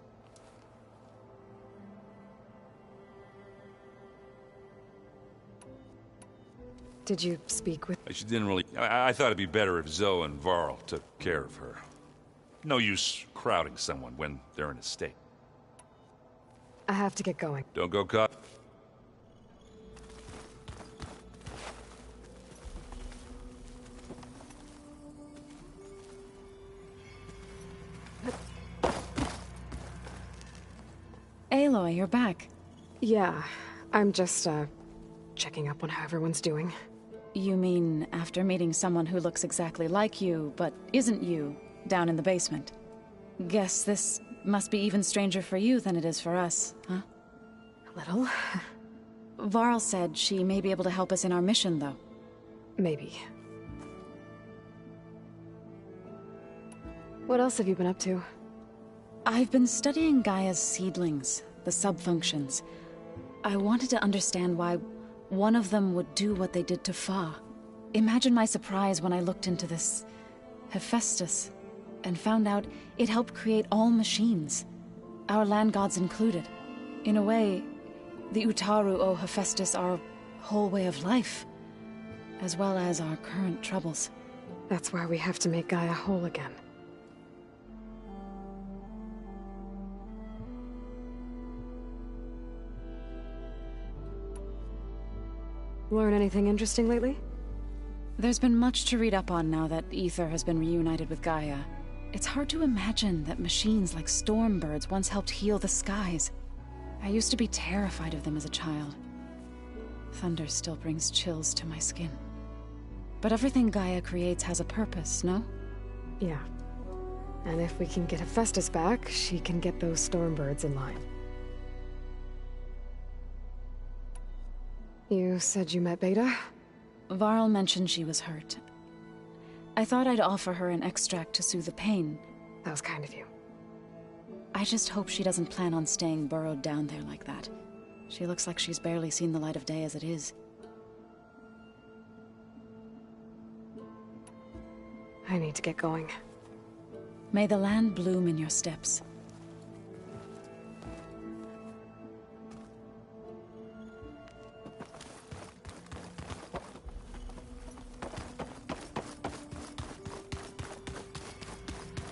Speaker 3: Did you speak with...
Speaker 6: She didn't really... I thought it'd be better if Zoe and Varl took care of her. No use crowding someone when they're in a state.
Speaker 3: I have to get going.
Speaker 6: Don't go caught.
Speaker 7: Aloy, you're back.
Speaker 3: Yeah, I'm just, checking up on how everyone's doing.
Speaker 7: You mean after meeting someone who looks exactly like you, but isn't you, down in the basement? Guess this must be even stranger for you than it is for us, huh?
Speaker 3: A little.
Speaker 7: Varl said she may be able to help us in our mission, though.
Speaker 3: Maybe. What else have you been up to?
Speaker 7: I've been studying Gaia's seedlings, the subfunctions. I wanted to understand why one of them would do what they did to Fa. Imagine my surprise when I looked into this Hephaestus and found out it helped create all machines, our land gods included. In a way, the Utaru owe Hephaestus our whole way of life, as well as our current troubles.
Speaker 3: That's why we have to make Gaia whole again. Learn anything interesting lately?
Speaker 7: There's been much to read up on now that Ether has been reunited with Gaia. It's hard to imagine that machines like Stormbirds once helped heal the skies. I used to be terrified of them as a child. Thunder still brings chills to my skin. But everything Gaia creates has a purpose, no?
Speaker 3: Yeah. And if we can get Hephaestus back, she can get those Stormbirds in line. You said you met Beta?
Speaker 7: Varl mentioned she was hurt. I thought I'd offer her an extract to soothe the pain.
Speaker 3: That was kind of you.
Speaker 7: I just hope she doesn't plan on staying burrowed down there like that. She looks like she's barely seen the light of day as it is.
Speaker 3: I need to get going.
Speaker 7: May the land bloom in your steps.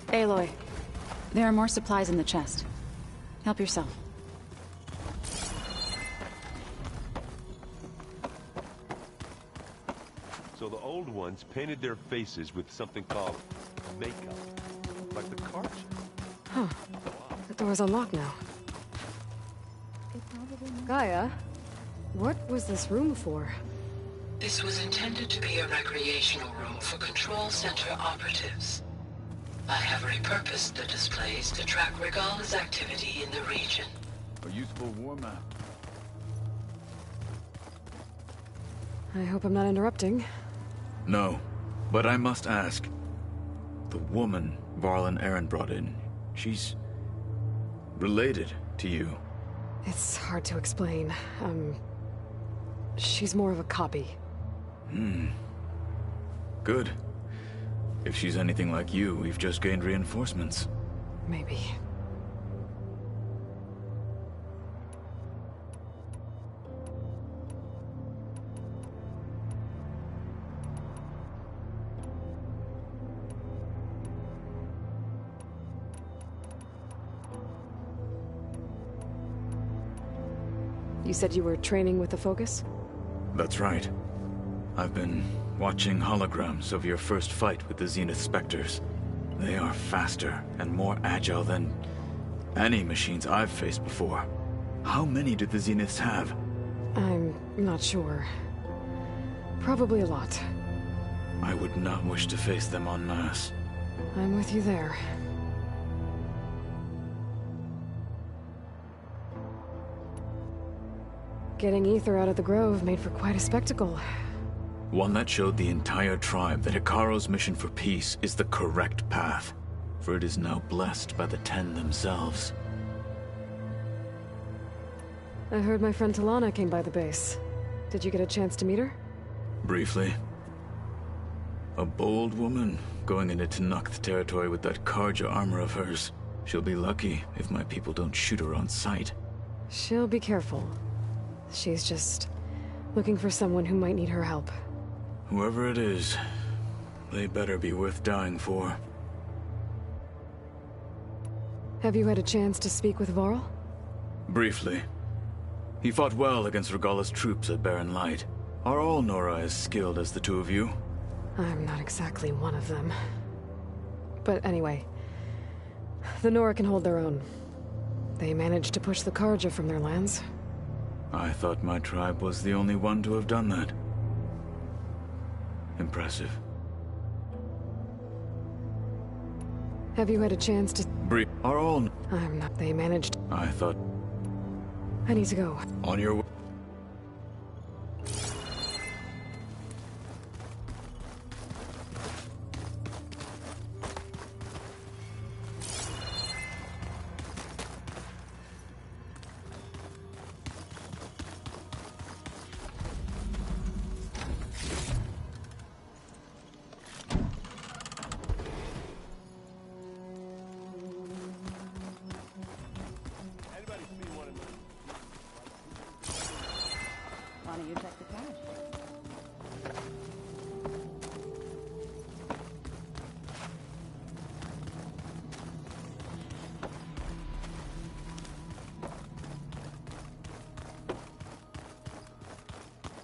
Speaker 3: Aloy.
Speaker 7: There are more supplies in the chest. Help yourself.
Speaker 11: So the old ones painted their faces with something called makeup. Like the cards.
Speaker 3: Huh. The door's unlocked now. Gaia, what was this room for?
Speaker 12: This was intended to be a recreational room for Control Center operatives. I have repurposed the displays to track Regala's activity in the region.
Speaker 2: A useful war map.
Speaker 3: I hope I'm not interrupting.
Speaker 13: No, but I must ask. The woman Varl and Aaron brought in. She's related to you.
Speaker 3: It's hard to explain. She's more of a copy.
Speaker 13: Good. If she's anything like you, we've just gained reinforcements.
Speaker 3: Maybe. You said you were training with the Focus?
Speaker 13: That's right. I've been watching holograms of your first fight with the Zenith Spectres. They are faster and more agile than any machines I've faced before. How many do the Zeniths have?
Speaker 3: I'm not sure. Probably a lot.
Speaker 13: I would not wish to face them en masse.
Speaker 3: I'm with you there. Getting Ether out of the Grove made for quite a spectacle.
Speaker 13: One that showed the entire tribe that Hikaru's mission for peace is the correct path, for it is now blessed by the Ten themselves.
Speaker 3: I heard my friend Talana came by the base. Did you get a chance to meet her?
Speaker 13: Briefly. A bold woman going into Tenakth territory with that Karja armor of hers. She'll be lucky if my people don't shoot her on sight.
Speaker 3: She'll be careful. She's just looking for someone who might need her help.
Speaker 13: Whoever it is, they better be worth dying for.
Speaker 3: Have you had a chance to speak with Varl?
Speaker 13: Briefly. He fought well against Regalla's troops at Barren Light. Are all Nora as skilled as the two of you?
Speaker 3: I'm not exactly one of them. But anyway, the Nora can hold their own. They managed to push the Karja from their lands.
Speaker 13: I thought my tribe was the only one to have done that. Impressive.
Speaker 3: Have you had a chance to...
Speaker 13: Are all...
Speaker 3: I'm not... They managed...
Speaker 13: I thought...
Speaker 3: I need to go.
Speaker 13: On your way...
Speaker 14: Why don't you check the cash?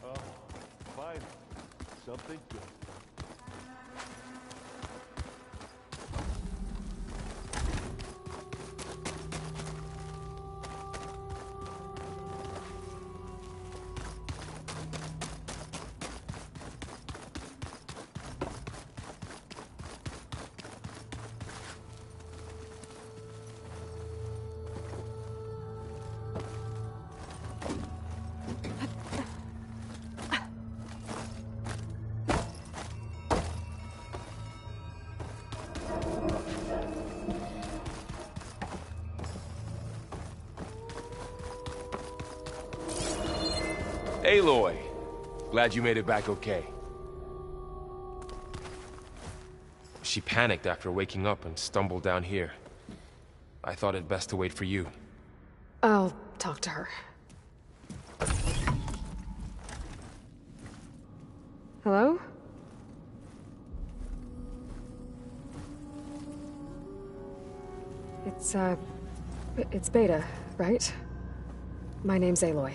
Speaker 11: Oh, fine. Something good.
Speaker 4: Aloy! Glad you made it back okay. She panicked after waking up and stumbled down here. I thought it best to wait for you.
Speaker 3: I'll talk to her. Hello? It's Beta, right? My name's Aloy.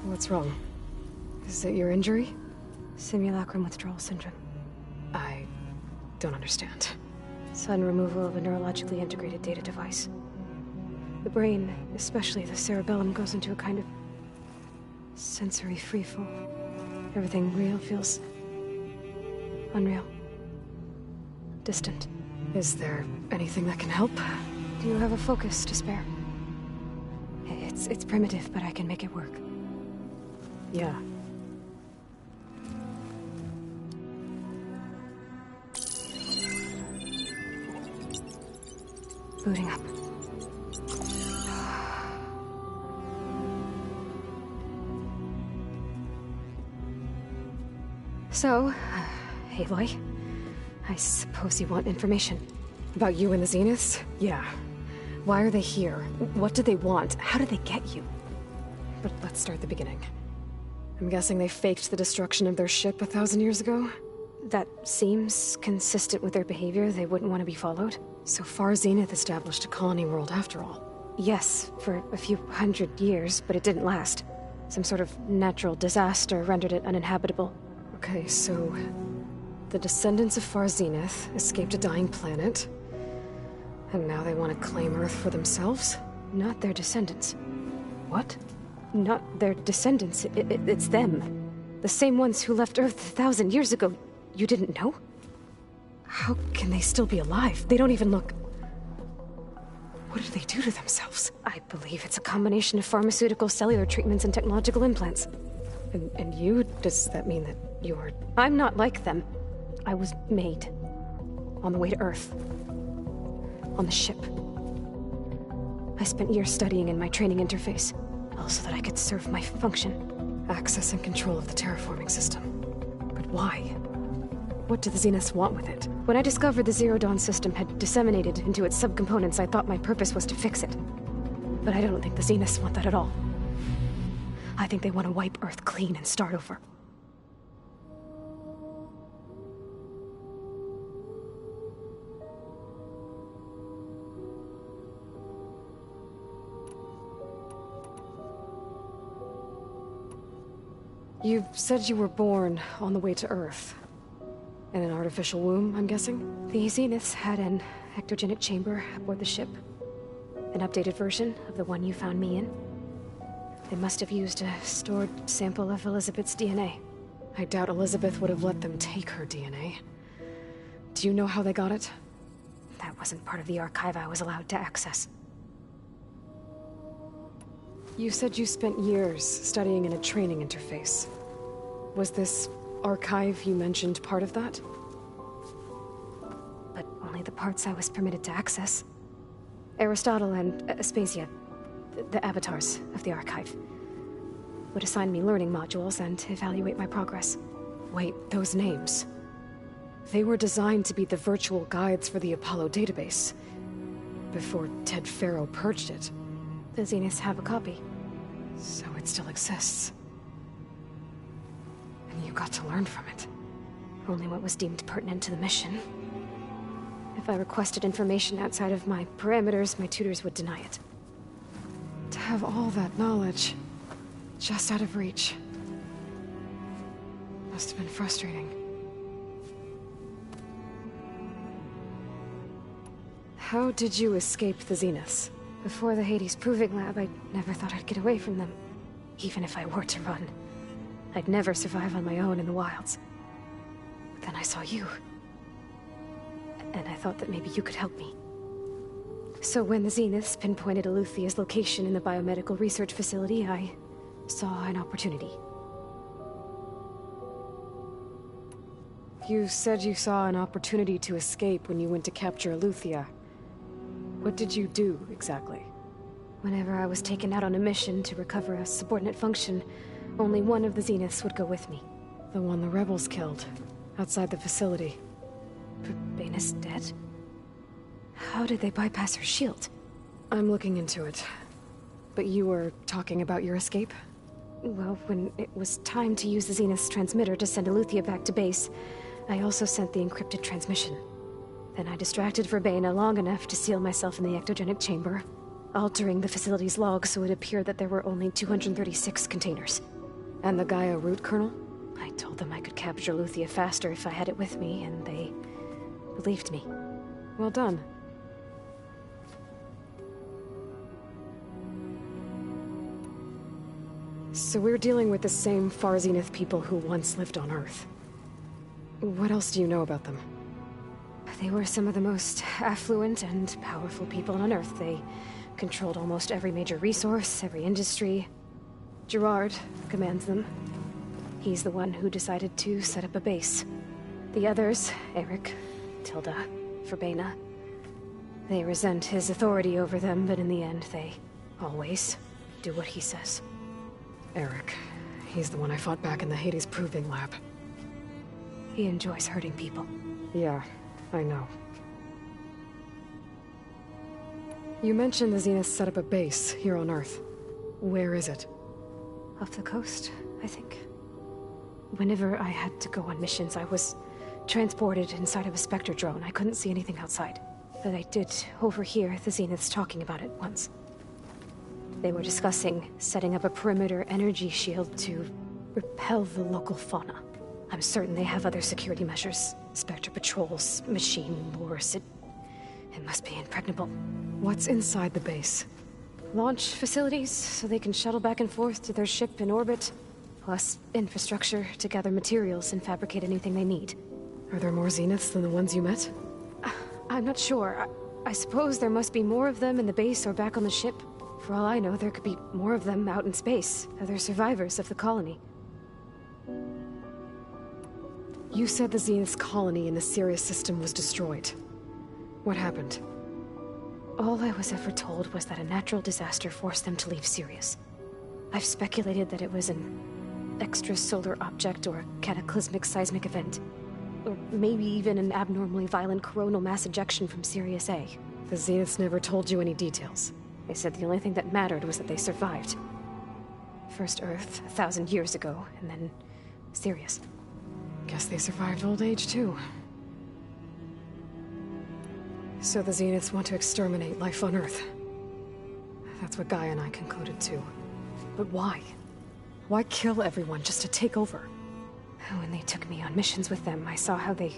Speaker 3: What's wrong? Is it your injury?
Speaker 15: Simulacrum withdrawal syndrome.
Speaker 3: I don't understand.
Speaker 15: Sudden removal of a neurologically integrated data device. The brain, especially the cerebellum, goes into a kind of sensory freefall. Everything real feels unreal. Distant.
Speaker 3: Is there anything that can help?
Speaker 15: Do you have a focus to spare? It's primitive, but I can make it work.
Speaker 3: Yeah.
Speaker 15: Booting up. So, Aloy, I suppose you want information.
Speaker 3: About you and the Zeniths? Yeah. Why are they here? What do they want? How did they get you? But let's start at the beginning. I'm guessing they faked the destruction of their ship 1,000 years ago?
Speaker 15: That seems consistent with their behavior. They wouldn't want to be followed.
Speaker 3: So far, Zenith established a colony world after all.
Speaker 15: Yes, for a few hundred years, but it didn't last. Some sort of natural disaster rendered it uninhabitable.
Speaker 3: Okay, so the descendants of Far Zenith escaped a dying planet, and now they want to claim Earth for themselves?
Speaker 15: Not their descendants.
Speaker 3: What?
Speaker 15: Not their descendants. It's them. The same ones who left Earth 1,000 years ago. You didn't know?
Speaker 3: How can they still be alive? They don't even look... What did they do to themselves?
Speaker 15: I believe it's a combination of pharmaceutical, cellular treatments, and technological implants.
Speaker 3: And you? Does that mean that you're...
Speaker 15: I'm not like them. I was made. On the way to Earth. On the ship. I spent years studying in my training interface. All so that I could serve my function.
Speaker 3: Access and control of the terraforming system. But why? What do the Zeniths want with it?
Speaker 15: When I discovered the Zero Dawn system had disseminated into its subcomponents, I thought my purpose was to fix it. But I don't think the Zeniths want that at all. I think they want to wipe Earth clean and start over.
Speaker 3: You said you were born on the way to Earth. In an artificial womb, I'm guessing?
Speaker 15: The Zeniths had an ectogenic chamber aboard the ship. An updated version of the one you found me in. They must have used a stored sample of Elizabeth's DNA.
Speaker 3: I doubt Elizabeth would have let them take her DNA. Do you know how they got it?
Speaker 15: That wasn't part of the archive I was allowed to access.
Speaker 3: You said you spent years studying in a training interface. Was this archive you mentioned part of that?
Speaker 15: But only the parts I was permitted to access. Aristotle and Aspasia, the avatars of the archive, would assign me learning modules and evaluate my progress.
Speaker 3: Wait, those names. They were designed to be the virtual guides for the Apollo database. Before Ted Faro purged it.
Speaker 15: The Zeniths have a copy.
Speaker 3: So it still exists. And you got to learn from it.
Speaker 15: Only what was deemed pertinent to the mission. If I requested information outside of my parameters, my tutors would deny it.
Speaker 3: To have all that knowledge, just out of reach. Must have been frustrating. How did you escape the Zeniths?
Speaker 15: Before the Hades Proving Lab, I never thought I'd get away from them. Even if I were to run. I'd never survive on my own in the wilds. But then I saw you. And I thought that maybe you could help me. So when the Zeniths pinpointed Eluthia's location in the biomedical research facility, I saw an opportunity.
Speaker 3: You said you saw an opportunity to escape when you went to capture Eluthia. What did you do, exactly?
Speaker 15: Whenever I was taken out on a mission to recover a subordinate function, only one of the Zeniths would go with me.
Speaker 3: The one the rebels killed, outside the facility.
Speaker 15: Baina's dead? How did they bypass her shield?
Speaker 3: I'm looking into it. But you were talking about your escape?
Speaker 15: Well, when it was time to use the Zenith's transmitter to send Eluthia back to base, I also sent the encrypted transmission. Then I distracted Verbaina long enough to seal myself in the ectogenic chamber, altering the facility's log so it appeared that there were only 236 containers.
Speaker 3: And the Gaia root kernel?
Speaker 15: I told them I could capture Eluthia faster if I had it with me, and they believed me.
Speaker 3: Well done. So we're dealing with the same Far Zenith people who once lived on Earth. What else do you know about them?
Speaker 15: They were some of the most affluent and powerful people on Earth. They controlled almost every major resource, every industry. Gerard commands them. He's the one who decided to set up a base. The others, Eric, Tilda, Verbaina, They resent his authority over them, but in the end, they always do what he says.
Speaker 3: Eric. He's the one I fought back in the Hades Proving Lab.
Speaker 15: He enjoys hurting people.
Speaker 3: Yeah, I know. You mentioned the Zenith set up a base here on Earth. Where is it?
Speaker 15: Off the coast, I think. Whenever I had to go on missions, I was transported inside of a Spectre drone. I couldn't see anything outside. But I did overhear the Zeniths talking about it once. They were discussing setting up a perimeter energy shield to repel the local fauna. I'm certain they have other security measures. Spectre patrols, machine wars. It must be impregnable.
Speaker 3: What's inside the base?
Speaker 15: Launch facilities, so they can shuttle back and forth to their ship in orbit. Plus infrastructure to gather materials and fabricate anything they need.
Speaker 3: Are there more Zeniths than the ones you met?
Speaker 15: I'm not sure. I suppose there must be more of them in the base or back on the ship. For all I know, there could be more of them out in space. Other survivors of the colony.
Speaker 3: You said the Zenith's colony in the Sirius system was destroyed. What happened?
Speaker 15: All I was ever told was that a natural disaster forced them to leave Sirius. I've speculated that it was an extrasolar object or a cataclysmic seismic event. Or maybe even an abnormally violent coronal mass ejection from Sirius A.
Speaker 3: The Zeniths never told you any details.
Speaker 15: They said the only thing that mattered was that they survived. First Earth, 1,000 years ago, and then Sirius.
Speaker 3: Guess they survived old age, too. So the Zeniths want to exterminate life on Earth. That's what Gaia and I concluded, too. But why? Why kill everyone just to take over?
Speaker 15: When they took me on missions with them, I saw how they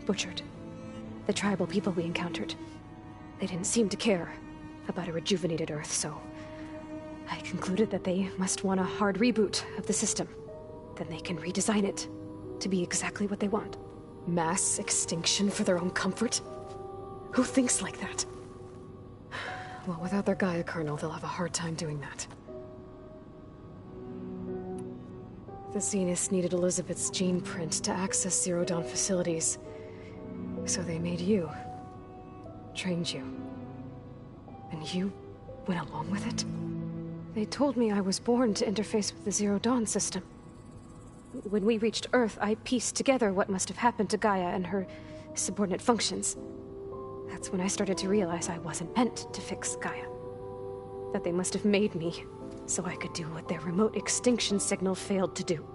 Speaker 15: butchered the tribal people we encountered. They didn't seem to care about a rejuvenated Earth, so I concluded that they must want a hard reboot of the system. Then they can redesign it to be exactly what they want.
Speaker 3: Mass extinction for their own comfort? Who thinks like that? Well, without their Gaia kernel, they'll have a hard time doing that. The Zeniths needed Elizabeth's gene print to access Zero Dawn facilities. So they made you. Trained you. And you went along with it?
Speaker 15: They told me I was born to interface with the Zero Dawn system. When we reached Earth, I pieced together what must have happened to Gaia and her subordinate functions. That's when I started to realize I wasn't meant to fix Gaia. That they must have made me so I could do what their remote extinction signal failed to do.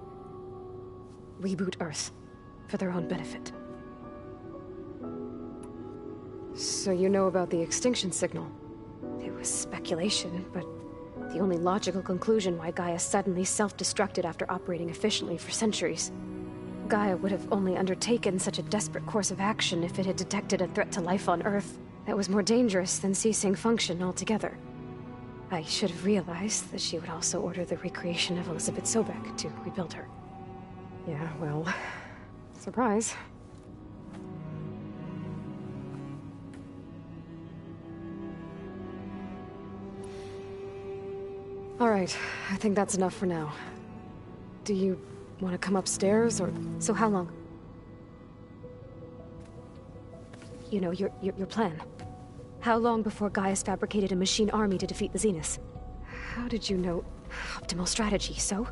Speaker 15: Reboot Earth, for their own benefit.
Speaker 3: So you know about the extinction signal?
Speaker 15: It was speculation, but the only logical conclusion why Gaia suddenly self-destructed after operating efficiently for centuries. Gaia would have only undertaken such a desperate course of action if it had detected a threat to life on Earth that was more dangerous than ceasing function altogether. I should have realized that she would also order the recreation of Elizabeth Sobek to rebuild her.
Speaker 3: Yeah, well, surprise. All right, I think that's enough for now. Do you want to come upstairs, or...
Speaker 15: So how long? You know, your plan. How long before Gaia's fabricated a machine army to defeat the Zeniths?
Speaker 3: How did you know?
Speaker 15: Optimal strategy, so?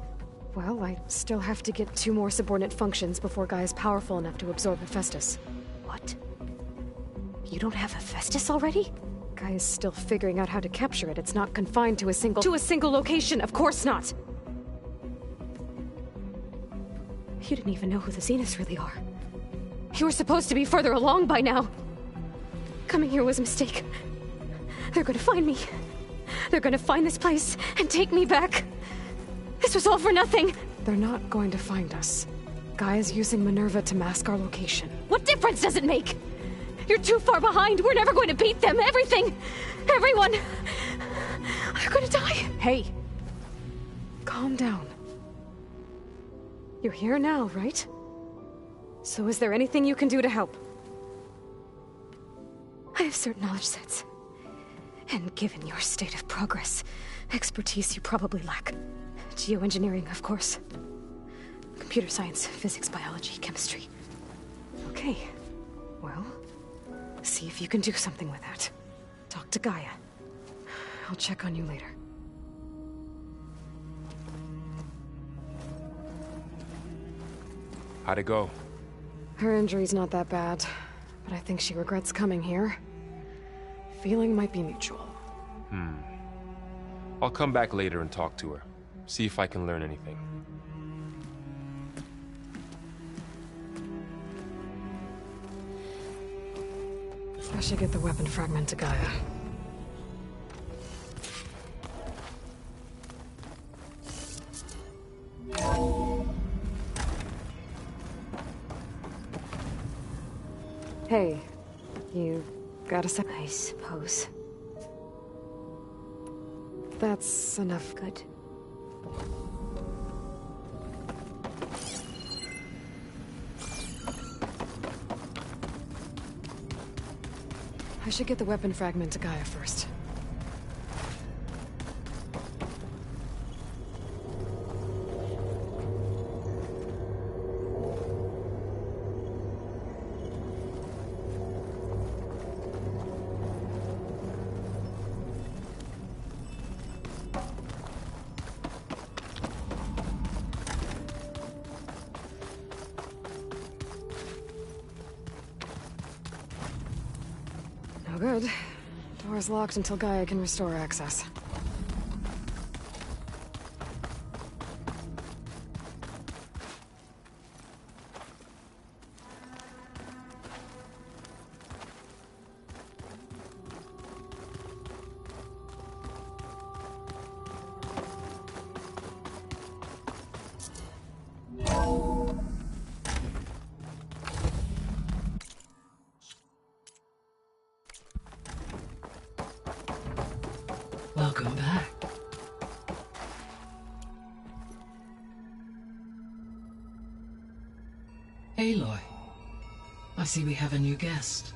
Speaker 3: Well, I still have to get 2 more subordinate functions before Gaia's powerful enough to absorb Hephaestus.
Speaker 15: What? You don't have Hephaestus already?
Speaker 3: Gaia's still figuring out how to capture it. It's not confined to a single... To a single location! Of course not!
Speaker 15: You didn't even know who the Zeniths really are. You were supposed to be further along by now. Coming here was a mistake. They're gonna find me. They're gonna find this place and take me back. This was all for nothing.
Speaker 3: They're not going to find us. Gaia's using Minerva to mask our location.
Speaker 15: What difference does it make? You're too far behind. We're never going to beat them. Everything. Everyone. They're gonna die.
Speaker 3: Hey. Calm down. You're here now, right? So is there anything you can do to help?
Speaker 15: I have certain knowledge sets. And given your state of progress, expertise you probably lack. Geoengineering, of course. Computer science, physics, biology, chemistry.
Speaker 3: Okay. Well, See if you can do something with that. Talk to Gaia. I'll check on you later.
Speaker 4: How'd it go?
Speaker 3: Her injury's not that bad, but I think she regrets coming here. Feeling might be mutual.
Speaker 4: I'll come back later and talk to her. See if I can learn anything.
Speaker 3: I should get the weapon fragment to Gaia. Hey, you got a sec?
Speaker 15: I suppose.
Speaker 3: That's enough.
Speaker 15: Good.
Speaker 3: I should get the weapon fragment to Gaia first. No good. Door's locked until Gaia can restore access.
Speaker 5: Welcome back. Aloy, I see we have a new guest.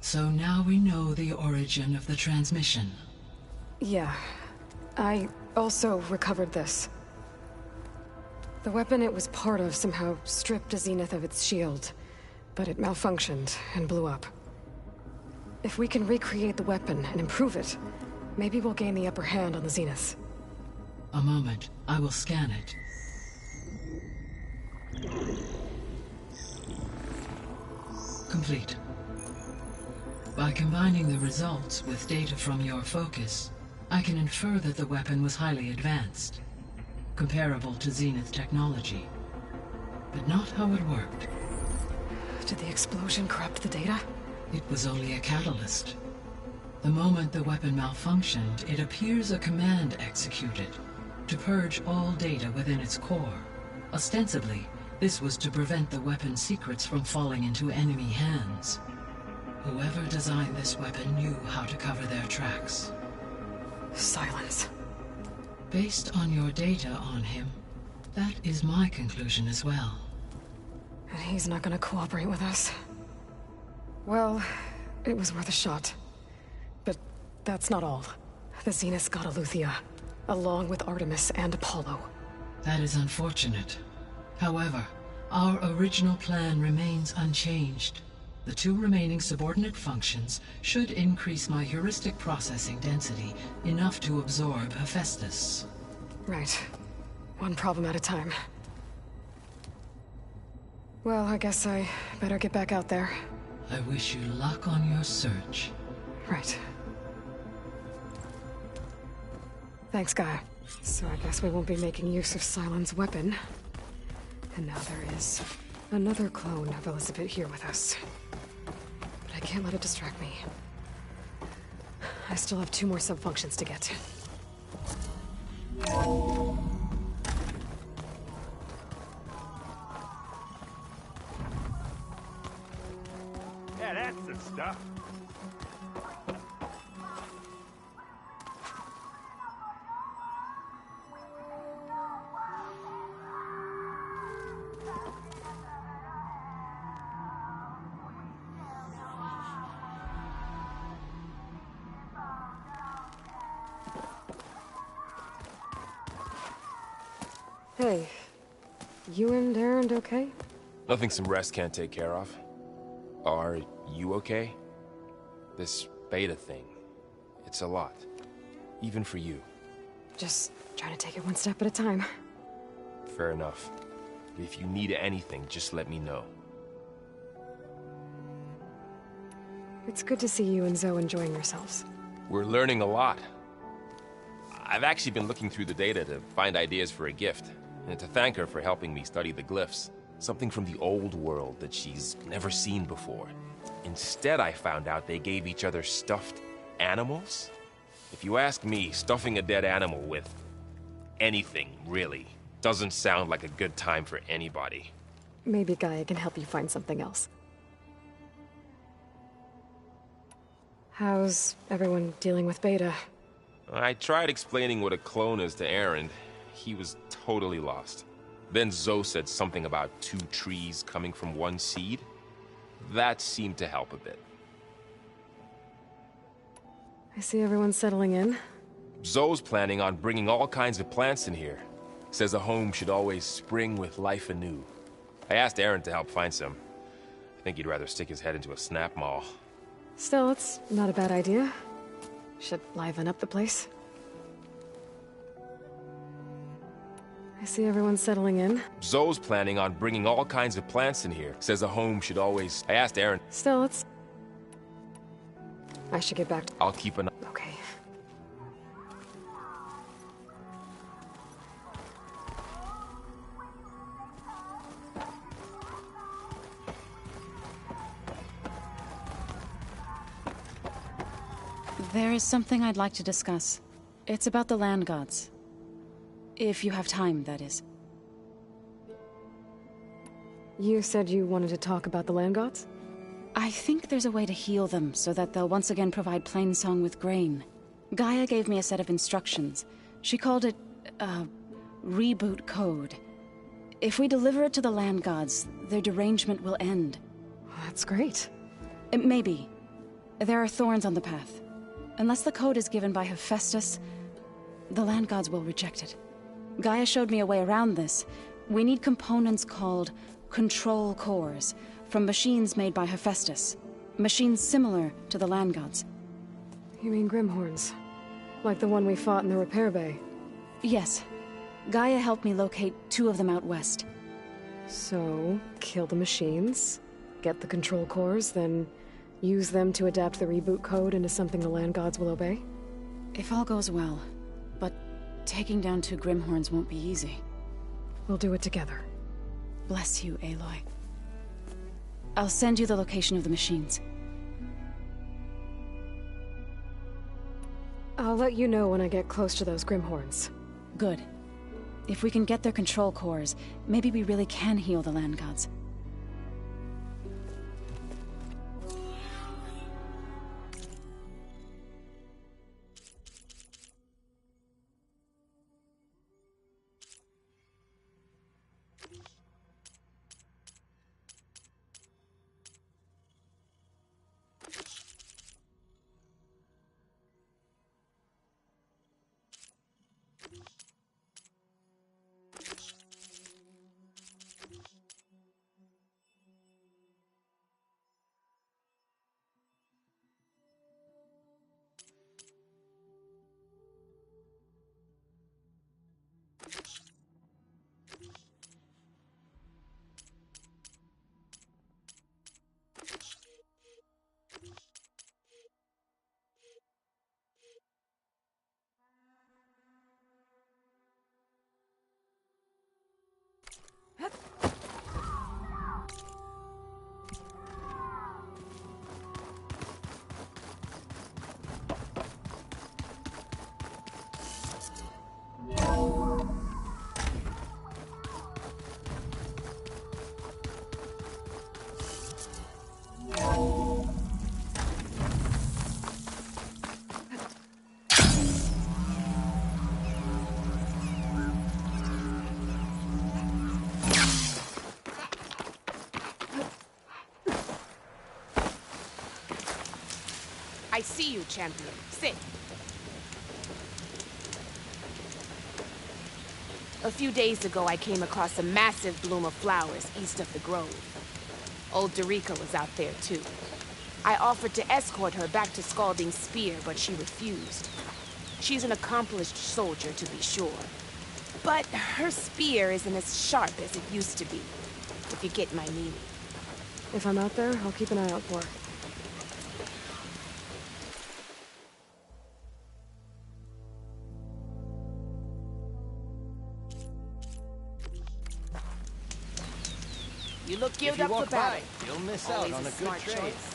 Speaker 5: So now we know the origin of the transmission.
Speaker 3: Yeah. I also recovered this. The weapon it was part of somehow stripped Zenith of its shield, but it malfunctioned and blew up. If we can recreate the weapon and improve it, maybe we'll gain the upper hand on the Zeniths.
Speaker 5: A moment, I will scan it. Complete. By combining the results with data from your focus, I can infer that the weapon was highly advanced, comparable to Zenith technology, but not how it worked.
Speaker 3: Did the explosion corrupt the data?
Speaker 5: It was only a catalyst. The moment the weapon malfunctioned, it appears a command executed to purge all data within its core. Ostensibly, this was to prevent the weapon's secrets from falling into enemy hands. Whoever designed this weapon knew how to cover their tracks.
Speaker 3: Silence.
Speaker 5: Based on your data on him, that is my conclusion as well.
Speaker 3: And he's not gonna cooperate with us. Well, it was worth a shot. But that's not all. The Zeniths got Eleuthia, along with Artemis and Apollo.
Speaker 5: That is unfortunate. However, our original plan remains unchanged. The two remaining subordinate functions should increase my heuristic processing density enough to absorb Hephaestus.
Speaker 3: Right. One problem at a time. Well, I guess I better get back out there.
Speaker 5: I wish you luck on your search.
Speaker 3: Right. Thanks, Gaia. So I guess we won't be making use of Cylon's weapon. And now there is another clone of Elizabeth here with us. But I can't let it distract me. I still have 2 more sub-functions to get.
Speaker 11: Yeah, that's the stuff.
Speaker 3: Hey, you and Erend okay?
Speaker 4: Nothing some rest can't take care of. Are You okay? This beta thing, it's a lot. Even for you.
Speaker 3: Just trying to take it one step at a time.
Speaker 4: Fair enough. If you need anything, just let me know.
Speaker 3: It's good to see you and Zoe enjoying yourselves.
Speaker 4: We're learning a lot. I've actually been looking through the data to find ideas for a gift, and to thank her for helping me study the glyphs. Something from the old world that she's never seen before. Instead, I found out they gave each other stuffed animals. If you ask me, stuffing a dead animal with anything, really, doesn't sound like a good time for anybody.
Speaker 3: Maybe Gaia can help you find something else. How's everyone dealing with Beta?
Speaker 4: I tried explaining what a clone is to Aaron. He was totally lost. Then Zoe said something about 2 trees coming from 1 seed. That seemed to help a bit.
Speaker 3: I see everyone's settling in.
Speaker 4: Zoe's planning on bringing all kinds of plants in here. Says a home should always spring with life anew. I asked Aaron to help find some. I think he'd rather stick his head into a snap mall.
Speaker 3: Still, it's not a bad idea. Should liven up the place. I see everyone's settling in.
Speaker 4: Zoe's planning on bringing all kinds of plants in here. Says a home should always... I asked Aaron...
Speaker 3: Still, it's... I should get back to...
Speaker 4: I'll keep an...
Speaker 3: Okay.
Speaker 7: There is something I'd like to discuss. It's about the land gods. If you have time, that is.
Speaker 3: You said you wanted to talk about the land gods?
Speaker 7: I think there's a way to heal them so that they'll once again provide Plainsong with grain. Gaia gave me a set of instructions. She called it, reboot code. If we deliver it to the land gods, their derangement will end.
Speaker 3: That's great.
Speaker 7: Maybe. There are thorns on the path. Unless the code is given by Hephaestus, the land gods will reject it. Gaia showed me a way around this. We need components called control cores from machines made by Hephaestus. Machines similar to the land gods.
Speaker 3: You mean Grimhorns? Like the one we fought in the repair bay?
Speaker 7: Yes. Gaia helped me locate 2 of them out west.
Speaker 3: So, kill the machines, get the control cores, then use them to adapt the reboot code into something the land gods will obey?
Speaker 7: If all goes well. But taking down 2 Grimhorns won't be easy.
Speaker 3: We'll do it together.
Speaker 7: Bless you, Aloy. I'll send you the location of the machines.
Speaker 3: I'll let you know when I get close to those Grimhorns.
Speaker 7: Good. If we can get their control cores, maybe we really can heal the land gods.
Speaker 1: I see you, champion. Sit. A few days ago, I came across a massive bloom of flowers east of the grove. Old Dorica was out there, too. I offered to escort her back to Scalding's Spear, but she refused. She's an accomplished soldier, to be sure. But her spear isn't as sharp as it used to be, if you get my meaning.
Speaker 3: If I'm out there, I'll keep an eye out for her.
Speaker 1: You look geared
Speaker 2: If you
Speaker 1: up
Speaker 2: walk
Speaker 1: for battle.
Speaker 2: by, you'll miss out
Speaker 1: Always
Speaker 2: on a good
Speaker 1: smart
Speaker 2: trade.
Speaker 1: choice.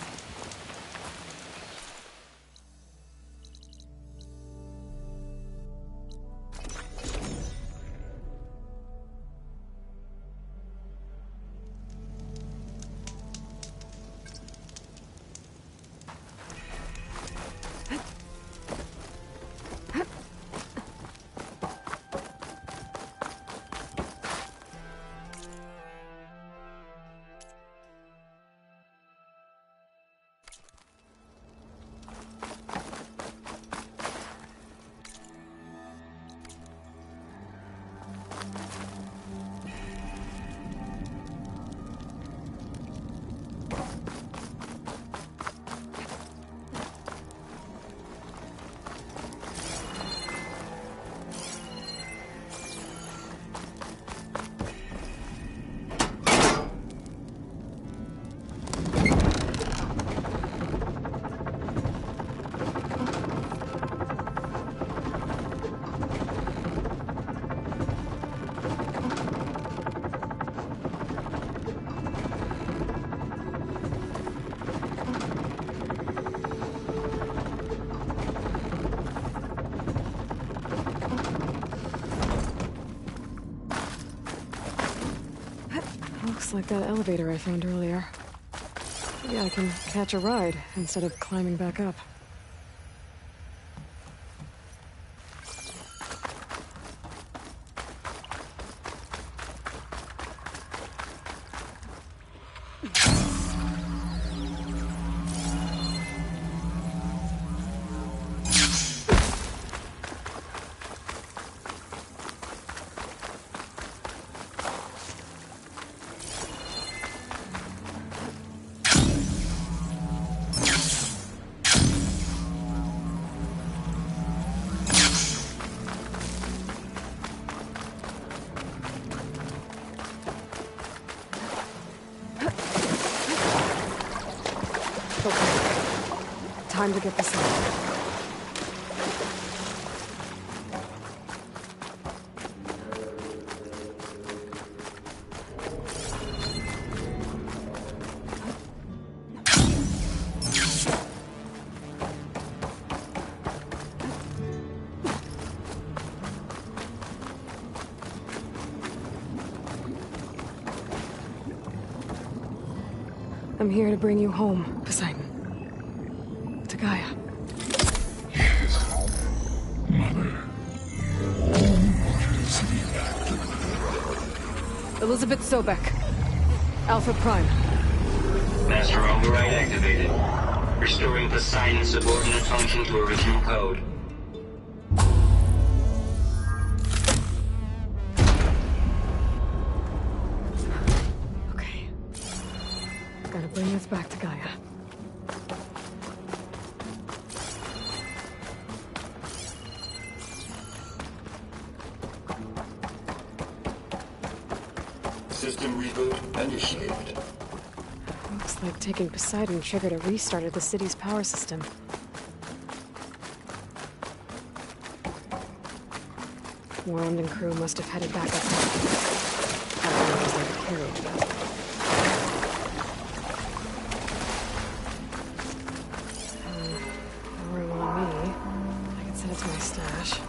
Speaker 3: Looks like that elevator I found earlier. Maybe I can catch a ride instead of climbing back up. Time to get this out. I'm here to bring you home, Poseidon. To Gaia. Elizabeth Sobek. Alpha Prime.
Speaker 16: Master override activated. Restoring Poseidon's subordinate function to original code.
Speaker 3: Okay. Gotta bring this back to Gaia.
Speaker 9: System reboot initiated.
Speaker 3: Looks like taking Poseidon triggered a restart of the city's power system. Worm and crew must have headed back up. After they were carried together. No room on me. I can send it to my stash.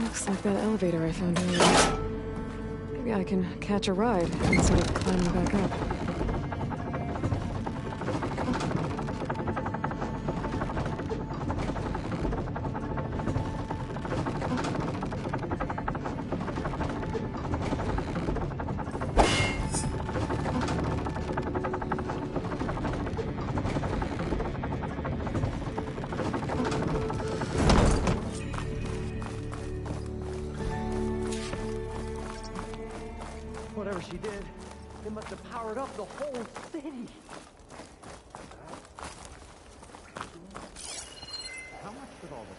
Speaker 3: Looks like that elevator I found earlier. Maybe I can catch a ride instead of climbing back up.
Speaker 2: Whatever she did, it must have powered up the whole city. How much did all this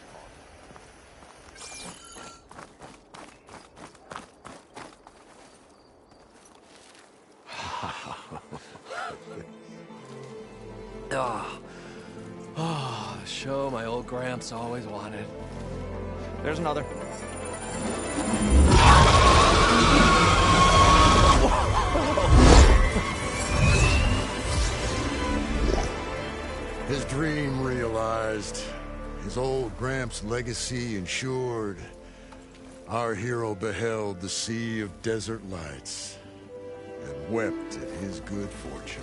Speaker 17: Oh, show my old Gramps always wanted.
Speaker 2: There's another.
Speaker 18: His dream realized, his old Gramps' legacy ensured. Our hero beheld the sea of desert lights and wept at his good fortune.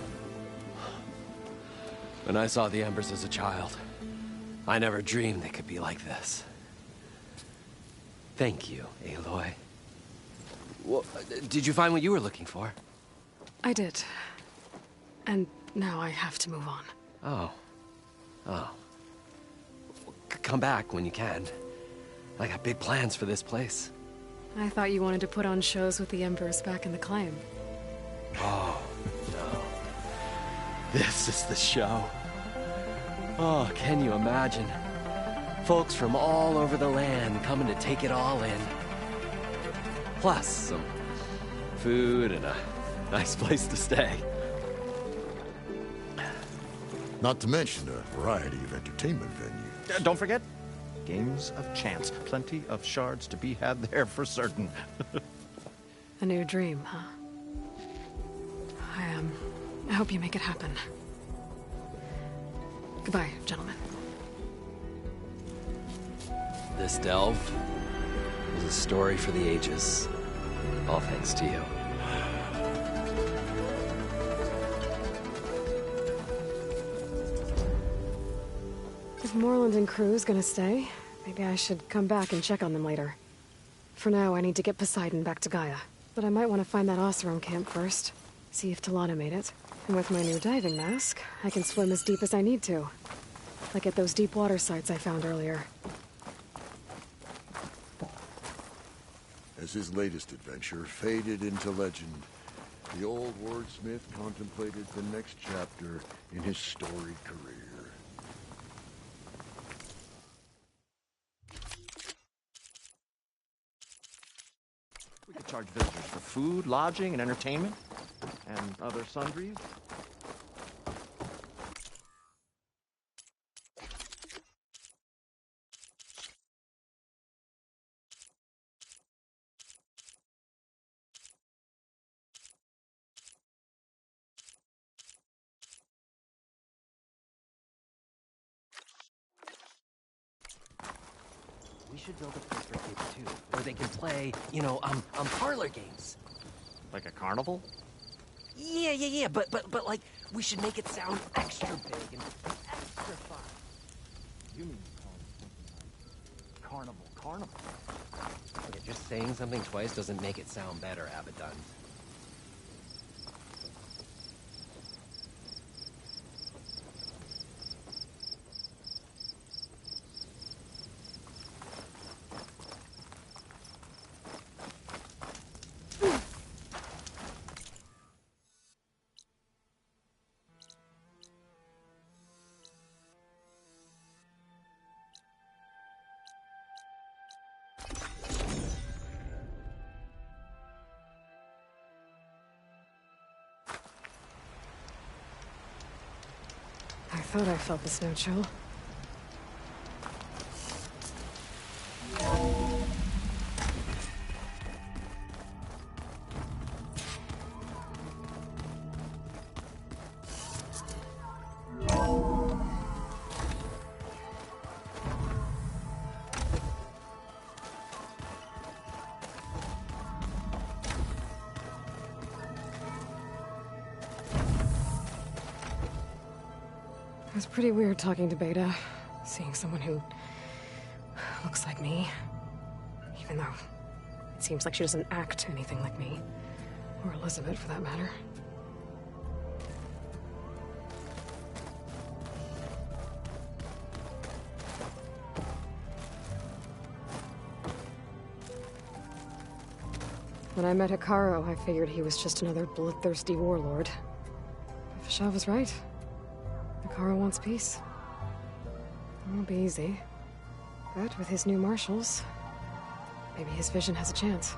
Speaker 17: When I saw the Embers as a child, I never dreamed they could be like this. Thank you, Aloy. Well, did you find what you were looking for?
Speaker 3: I did. And now I have to move on.
Speaker 17: Oh. Come back when you can. I got big plans for this place.
Speaker 3: I thought you wanted to put on shows with the Embers back in the claim.
Speaker 17: Oh, no. This is the show. Oh, can you imagine? Folks from all over the land coming to take it all in. Plus some food and a nice place to stay.
Speaker 18: Not to mention a variety of entertainment venues.
Speaker 2: Don't forget, games of chance. Plenty of shards to be had there for certain.
Speaker 3: A new dream, huh? I hope you make it happen. Goodbye, gentlemen.
Speaker 17: This delve is a story for the ages. All thanks to you.
Speaker 3: If Moreland and crew's gonna stay, maybe I should come back and check on them later. For now, I need to get Poseidon back to Gaia. But I might want to find that Oseram camp first. See if Talana made it. And with my new diving mask, I can swim as deep as I need to. Like at those deep water sites I found earlier.
Speaker 18: As his latest adventure faded into legend, the old wordsmith contemplated the next chapter in his storied career.
Speaker 2: We could charge visitors for food, lodging, and entertainment, and other sundries.
Speaker 17: We should build a place for kids too, where they can play, parlor games.
Speaker 2: Like a carnival?
Speaker 17: Yeah, but like, we should make it sound extra big and extra fun.
Speaker 2: You mean carnival?
Speaker 17: Okay, just saying something twice doesn't make it sound better, Abaddon.
Speaker 3: I thought I felt the snow chill. It was pretty weird talking to Beta, seeing someone who looks like me. Even though it seems like she doesn't act anything like me. Or Elizabeth, for that matter. When I met Hikaru, I figured he was just another bloodthirsty warlord. But Fashaw was right. Hikaru wants peace. It won't be easy. But with his new marshals, maybe his vision has a chance.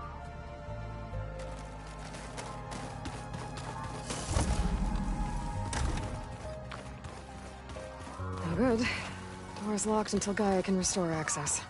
Speaker 3: No good. Door's locked until Gaia can restore access.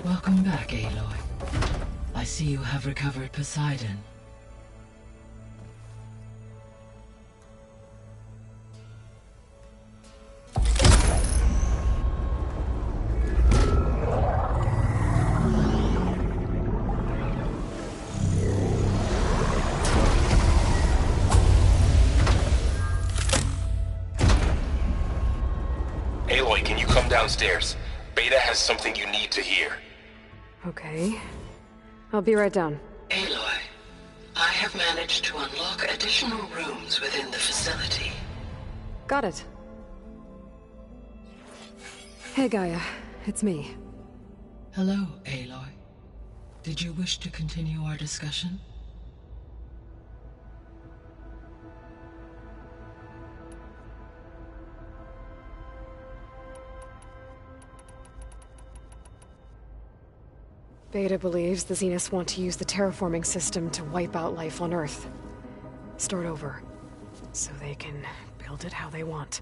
Speaker 5: Welcome back, Aloy. I see you have recovered Poseidon.
Speaker 4: Aloy, can you come downstairs? Beta has something you need to hear.
Speaker 3: Okay. I'll be right down.
Speaker 12: Aloy, I have managed to unlock additional rooms within the facility.
Speaker 3: Got it. Hey, Gaia. It's me.
Speaker 5: Hello, Aloy. Did you wish to continue our discussion?
Speaker 3: Beta believes the Zeniths want to use the terraforming system to wipe out life on Earth. Start over. So they can build it how they want.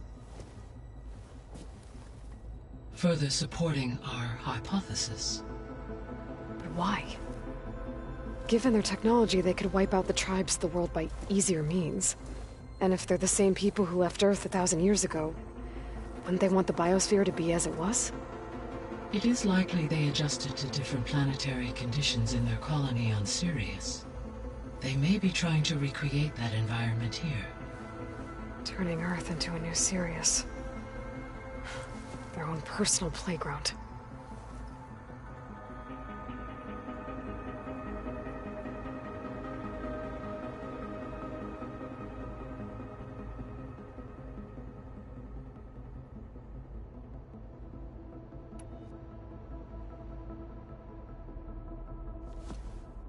Speaker 5: Further supporting our hypothesis.
Speaker 3: But why? Given their technology, they could wipe out the tribes of the world by easier means. And if they're the same people who left Earth 1,000 years ago, wouldn't they want the biosphere to be as it was?
Speaker 5: It is likely they adjusted to different planetary conditions in their colony on Sirius. They may be trying to recreate that environment here.
Speaker 3: Turning Earth into a new Sirius. Their own personal playground.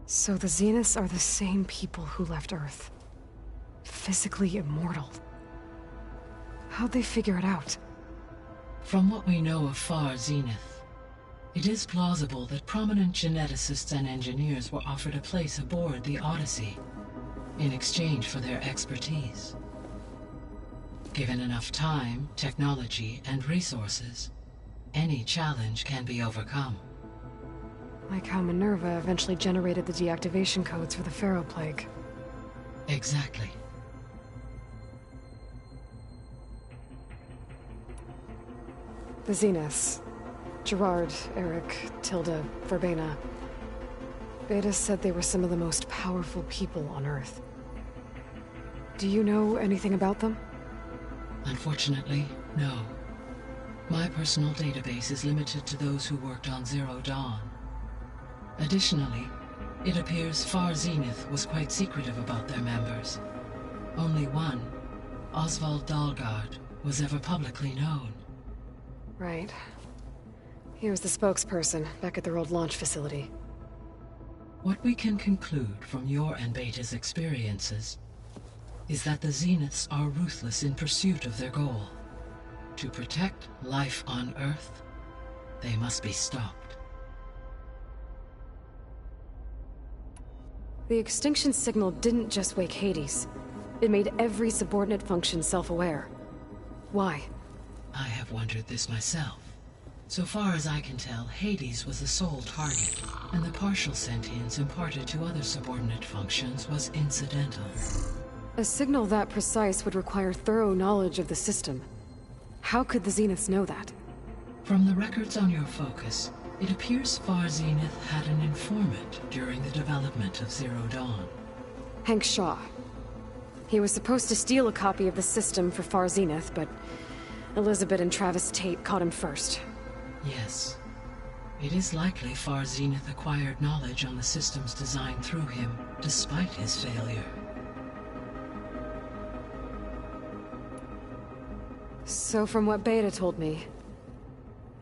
Speaker 3: So the Zeniths are the same people who left Earth. Physically immortal. How'd they figure it out?
Speaker 5: From what we know of Far Zenith, it is plausible that prominent geneticists and engineers were offered a place aboard the Odyssey in exchange for their expertise. Given enough time, technology, and resources, any challenge can be overcome.
Speaker 3: Like how Minerva eventually generated the deactivation codes for the Pharaoh Plague.
Speaker 5: Exactly.
Speaker 3: The Zeniths. Gerard, Eric, Tilda, Verbena. Beta said they were some of the most powerful people on Earth. Do you know anything about them?
Speaker 5: Unfortunately, no. My personal database is limited to those who worked on Zero Dawn. Additionally, it appears Far Zenith was quite secretive about their members. Only one, Oswald Dalgard, was ever publicly known.
Speaker 3: Right. He was the spokesperson back at their old launch facility.
Speaker 5: What we can conclude from your and Beta's experiences is that the Zeniths are ruthless in pursuit of their goal. To protect life on Earth, they must be stopped.
Speaker 3: The extinction signal didn't just wake Hades. It made every subordinate function self-aware. Why?
Speaker 5: I have wondered this myself. So far as I can tell, Hades was the sole target, and the partial sentience imparted to other subordinate functions was incidental.
Speaker 3: A signal that precise would require thorough knowledge of the system. How could the Zeniths know that?
Speaker 5: From the records on your focus, it appears Far Zenith had an informant during the development of Zero Dawn.
Speaker 3: Hank Shaw. He was supposed to steal a copy of the system for Far Zenith, but Elizabeth and Travis Tate caught him first.
Speaker 5: Yes. It is likely Far Zenith acquired knowledge on the systems designed through him, despite his failure.
Speaker 3: So from what Beta told me,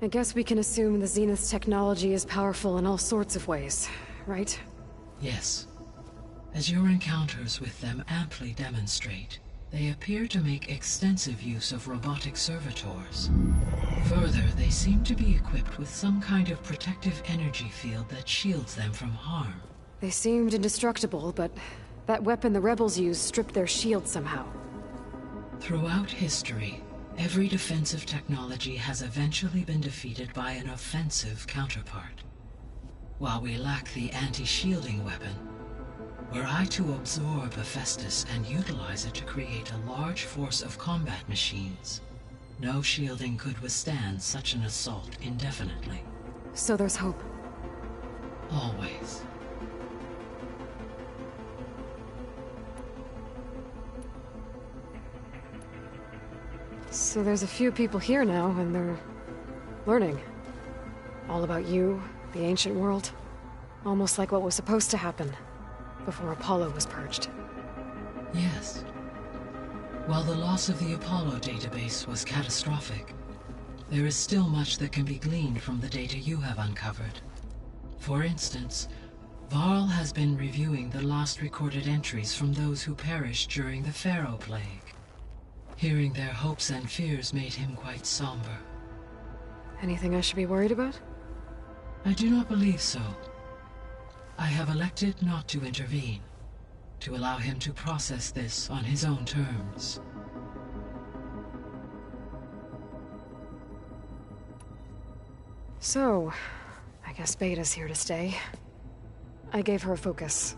Speaker 3: I guess we can assume the Zenith's technology is powerful in all sorts of ways, right?
Speaker 5: Yes. As your encounters with them amply demonstrate, they appear to make extensive use of robotic servitors. Further, they seem to be equipped with some kind of protective energy field that shields them from harm.
Speaker 3: They seemed indestructible, but that weapon the rebels used stripped their shield somehow.
Speaker 5: Throughout history, every defensive technology has eventually been defeated by an offensive counterpart. While we lack the anti-shielding weapon, were I to absorb Hephaestus and utilize it to create a large force of combat machines, no shielding could withstand such an assault indefinitely.
Speaker 3: So there's hope.
Speaker 5: Always.
Speaker 3: So there's a few people here now, and they're learning. All about you, the ancient world. Almost like what was supposed to happen before Apollo was purged.
Speaker 5: Yes. While the loss of the Apollo database was catastrophic, there is still much that can be gleaned from the data you have uncovered. For instance, Varl has been reviewing the last recorded entries from those who perished during the Pharaoh Plague. Hearing their hopes and fears made him quite somber.
Speaker 3: Anything I should be worried about?
Speaker 5: I do not believe so. I have elected not to intervene, to allow him to process this on his own terms.
Speaker 3: So, I guess Beta's here to stay. I gave her a focus.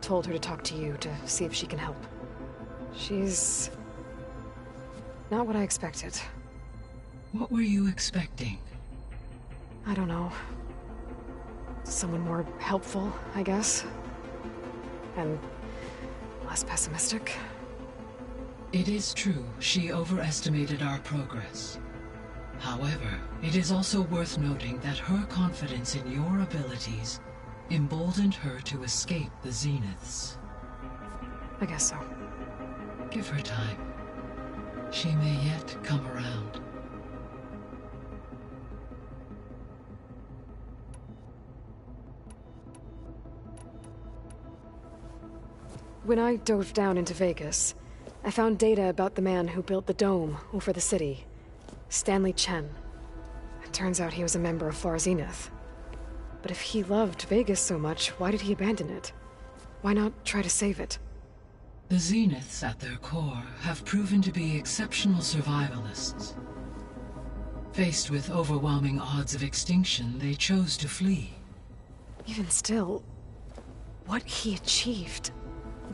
Speaker 3: Told her to talk to you to see if she can help. She's not what I expected.
Speaker 5: What were you expecting?
Speaker 3: I don't know. Someone more helpful, I guess. And less pessimistic.
Speaker 5: It is true, she overestimated our progress. However, it is also worth noting that her confidence in your abilities emboldened her to escape the Zeniths.
Speaker 3: I guess so.
Speaker 5: Give her time. She may yet come around.
Speaker 3: When I dove down into Vegas, I found data about the man who built the dome over the city, Stanley Chen. It turns out he was a member of Far Zenith. But if he loved Vegas so much, why did he abandon it? Why not try to save it?
Speaker 5: The Zeniths, at their core, have proven to be exceptional survivalists. Faced with overwhelming odds of extinction, they chose to flee.
Speaker 3: Even still, what he achieved.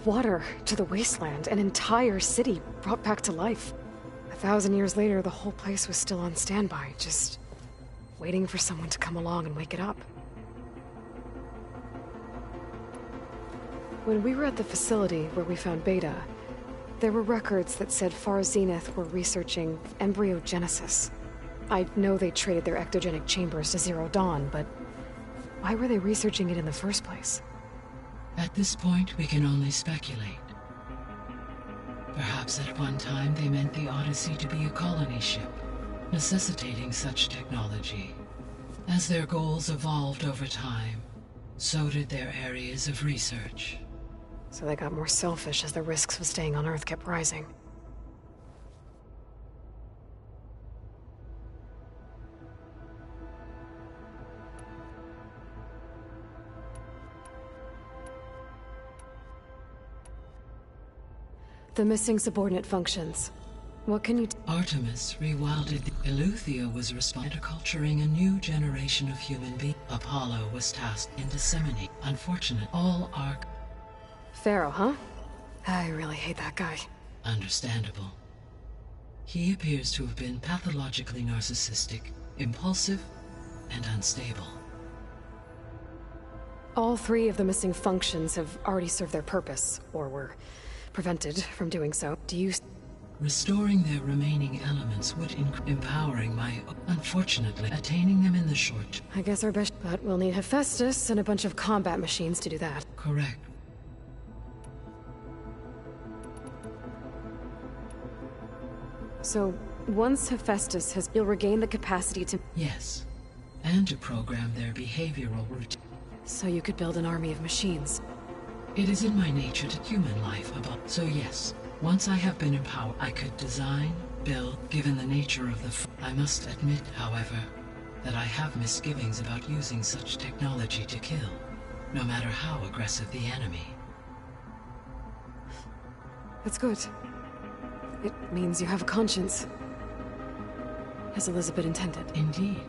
Speaker 3: Water to the wasteland, an entire city brought back to life. 1,000 years later, the whole place was still on standby, just waiting for someone to come along and wake it up. When we were at the facility where we found Beta, there were records that said Far Zenith were researching embryogenesis. I know they traded their ectogenic chambers to Zero Dawn, but why were they researching it in the first place?
Speaker 5: At this point, we can only speculate. Perhaps at one time they meant the Odyssey to be a colony ship, necessitating such technology. As their goals evolved over time, so did their areas of research.
Speaker 3: So they got more selfish as the risks of staying on Earth kept rising. The missing subordinate functions. What can you
Speaker 5: Artemis rewilded. Eleuthia was responsible for culturing a new generation of human beings. Apollo was tasked in disseminating. Unfortunate, all are...
Speaker 3: Pharaoh, huh? I really hate that guy.
Speaker 5: Understandable. He appears to have been pathologically narcissistic, impulsive, and unstable.
Speaker 3: All three of the missing functions have already served their purpose, or were prevented from doing so. Do you...
Speaker 5: Restoring their remaining elements would empowering my... Unfortunately, attaining them in the short...
Speaker 3: I guess our best... But we'll need Hephaestus and a bunch of combat machines to do that.
Speaker 5: Correct.
Speaker 3: So, once Hephaestus has... You'll regain the capacity to...
Speaker 5: Yes. And to program their behavioral routine.
Speaker 3: So you could build an army of machines.
Speaker 5: It is in my nature to human life above. So yes, once I have been empowered, I could design, build, given the nature of the... I must admit, however, that I have misgivings about using such technology to kill, no matter how aggressive the enemy.
Speaker 3: That's good. It means you have a conscience. As Elizabeth intended.
Speaker 5: Indeed.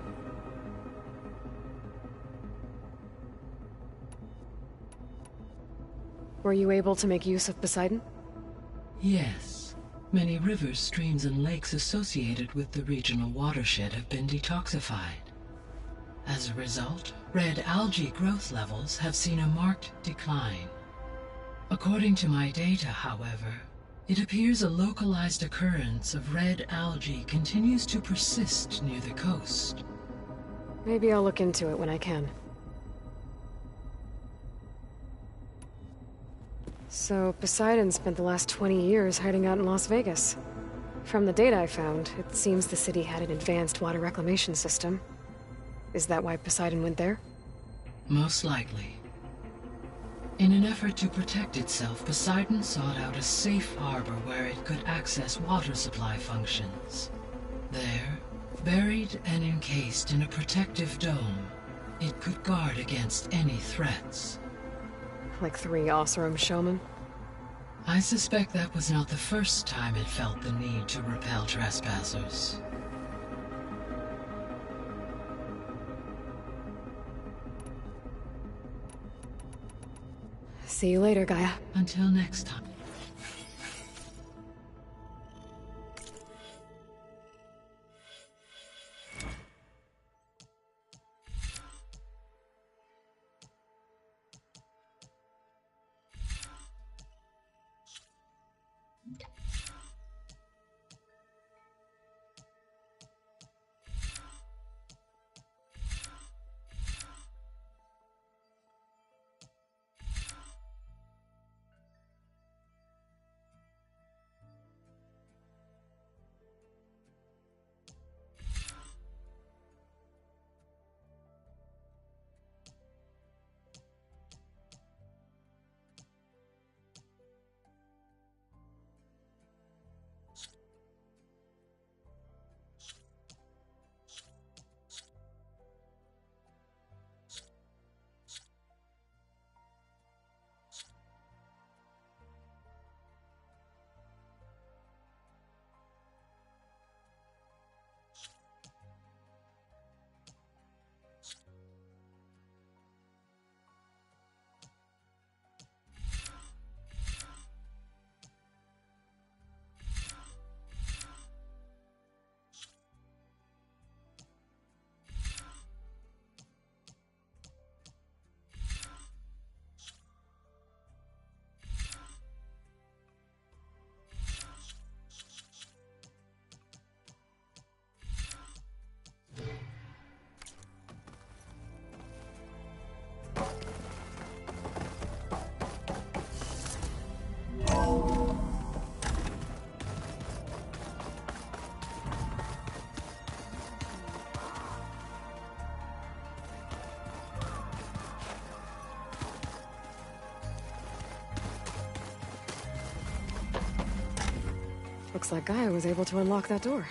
Speaker 3: Were you able to make use of Poseidon?
Speaker 5: Yes. Many rivers, streams, and lakes associated with the regional watershed have been detoxified. As a result, red algae growth levels have seen a marked decline. According to my data, however, it appears a localized occurrence of red algae continues to persist near the coast.
Speaker 3: Maybe I'll look into it when I can. So, Poseidon spent the last 20 years hiding out in Las Vegas. From the data I found, it seems the city had an advanced water reclamation system. Is that why Poseidon went there?
Speaker 5: Most likely. In an effort to protect itself, Poseidon sought out a safe harbor where it could access water supply functions. There, buried and encased in a protective dome, it could guard against any threats.
Speaker 3: Like 3 Oseram showmen?
Speaker 5: I suspect that was not the first time it felt the need to repel trespassers.
Speaker 3: See you later, Gaia.
Speaker 5: Until next time.
Speaker 3: Looks like Gaia was able to unlock that door.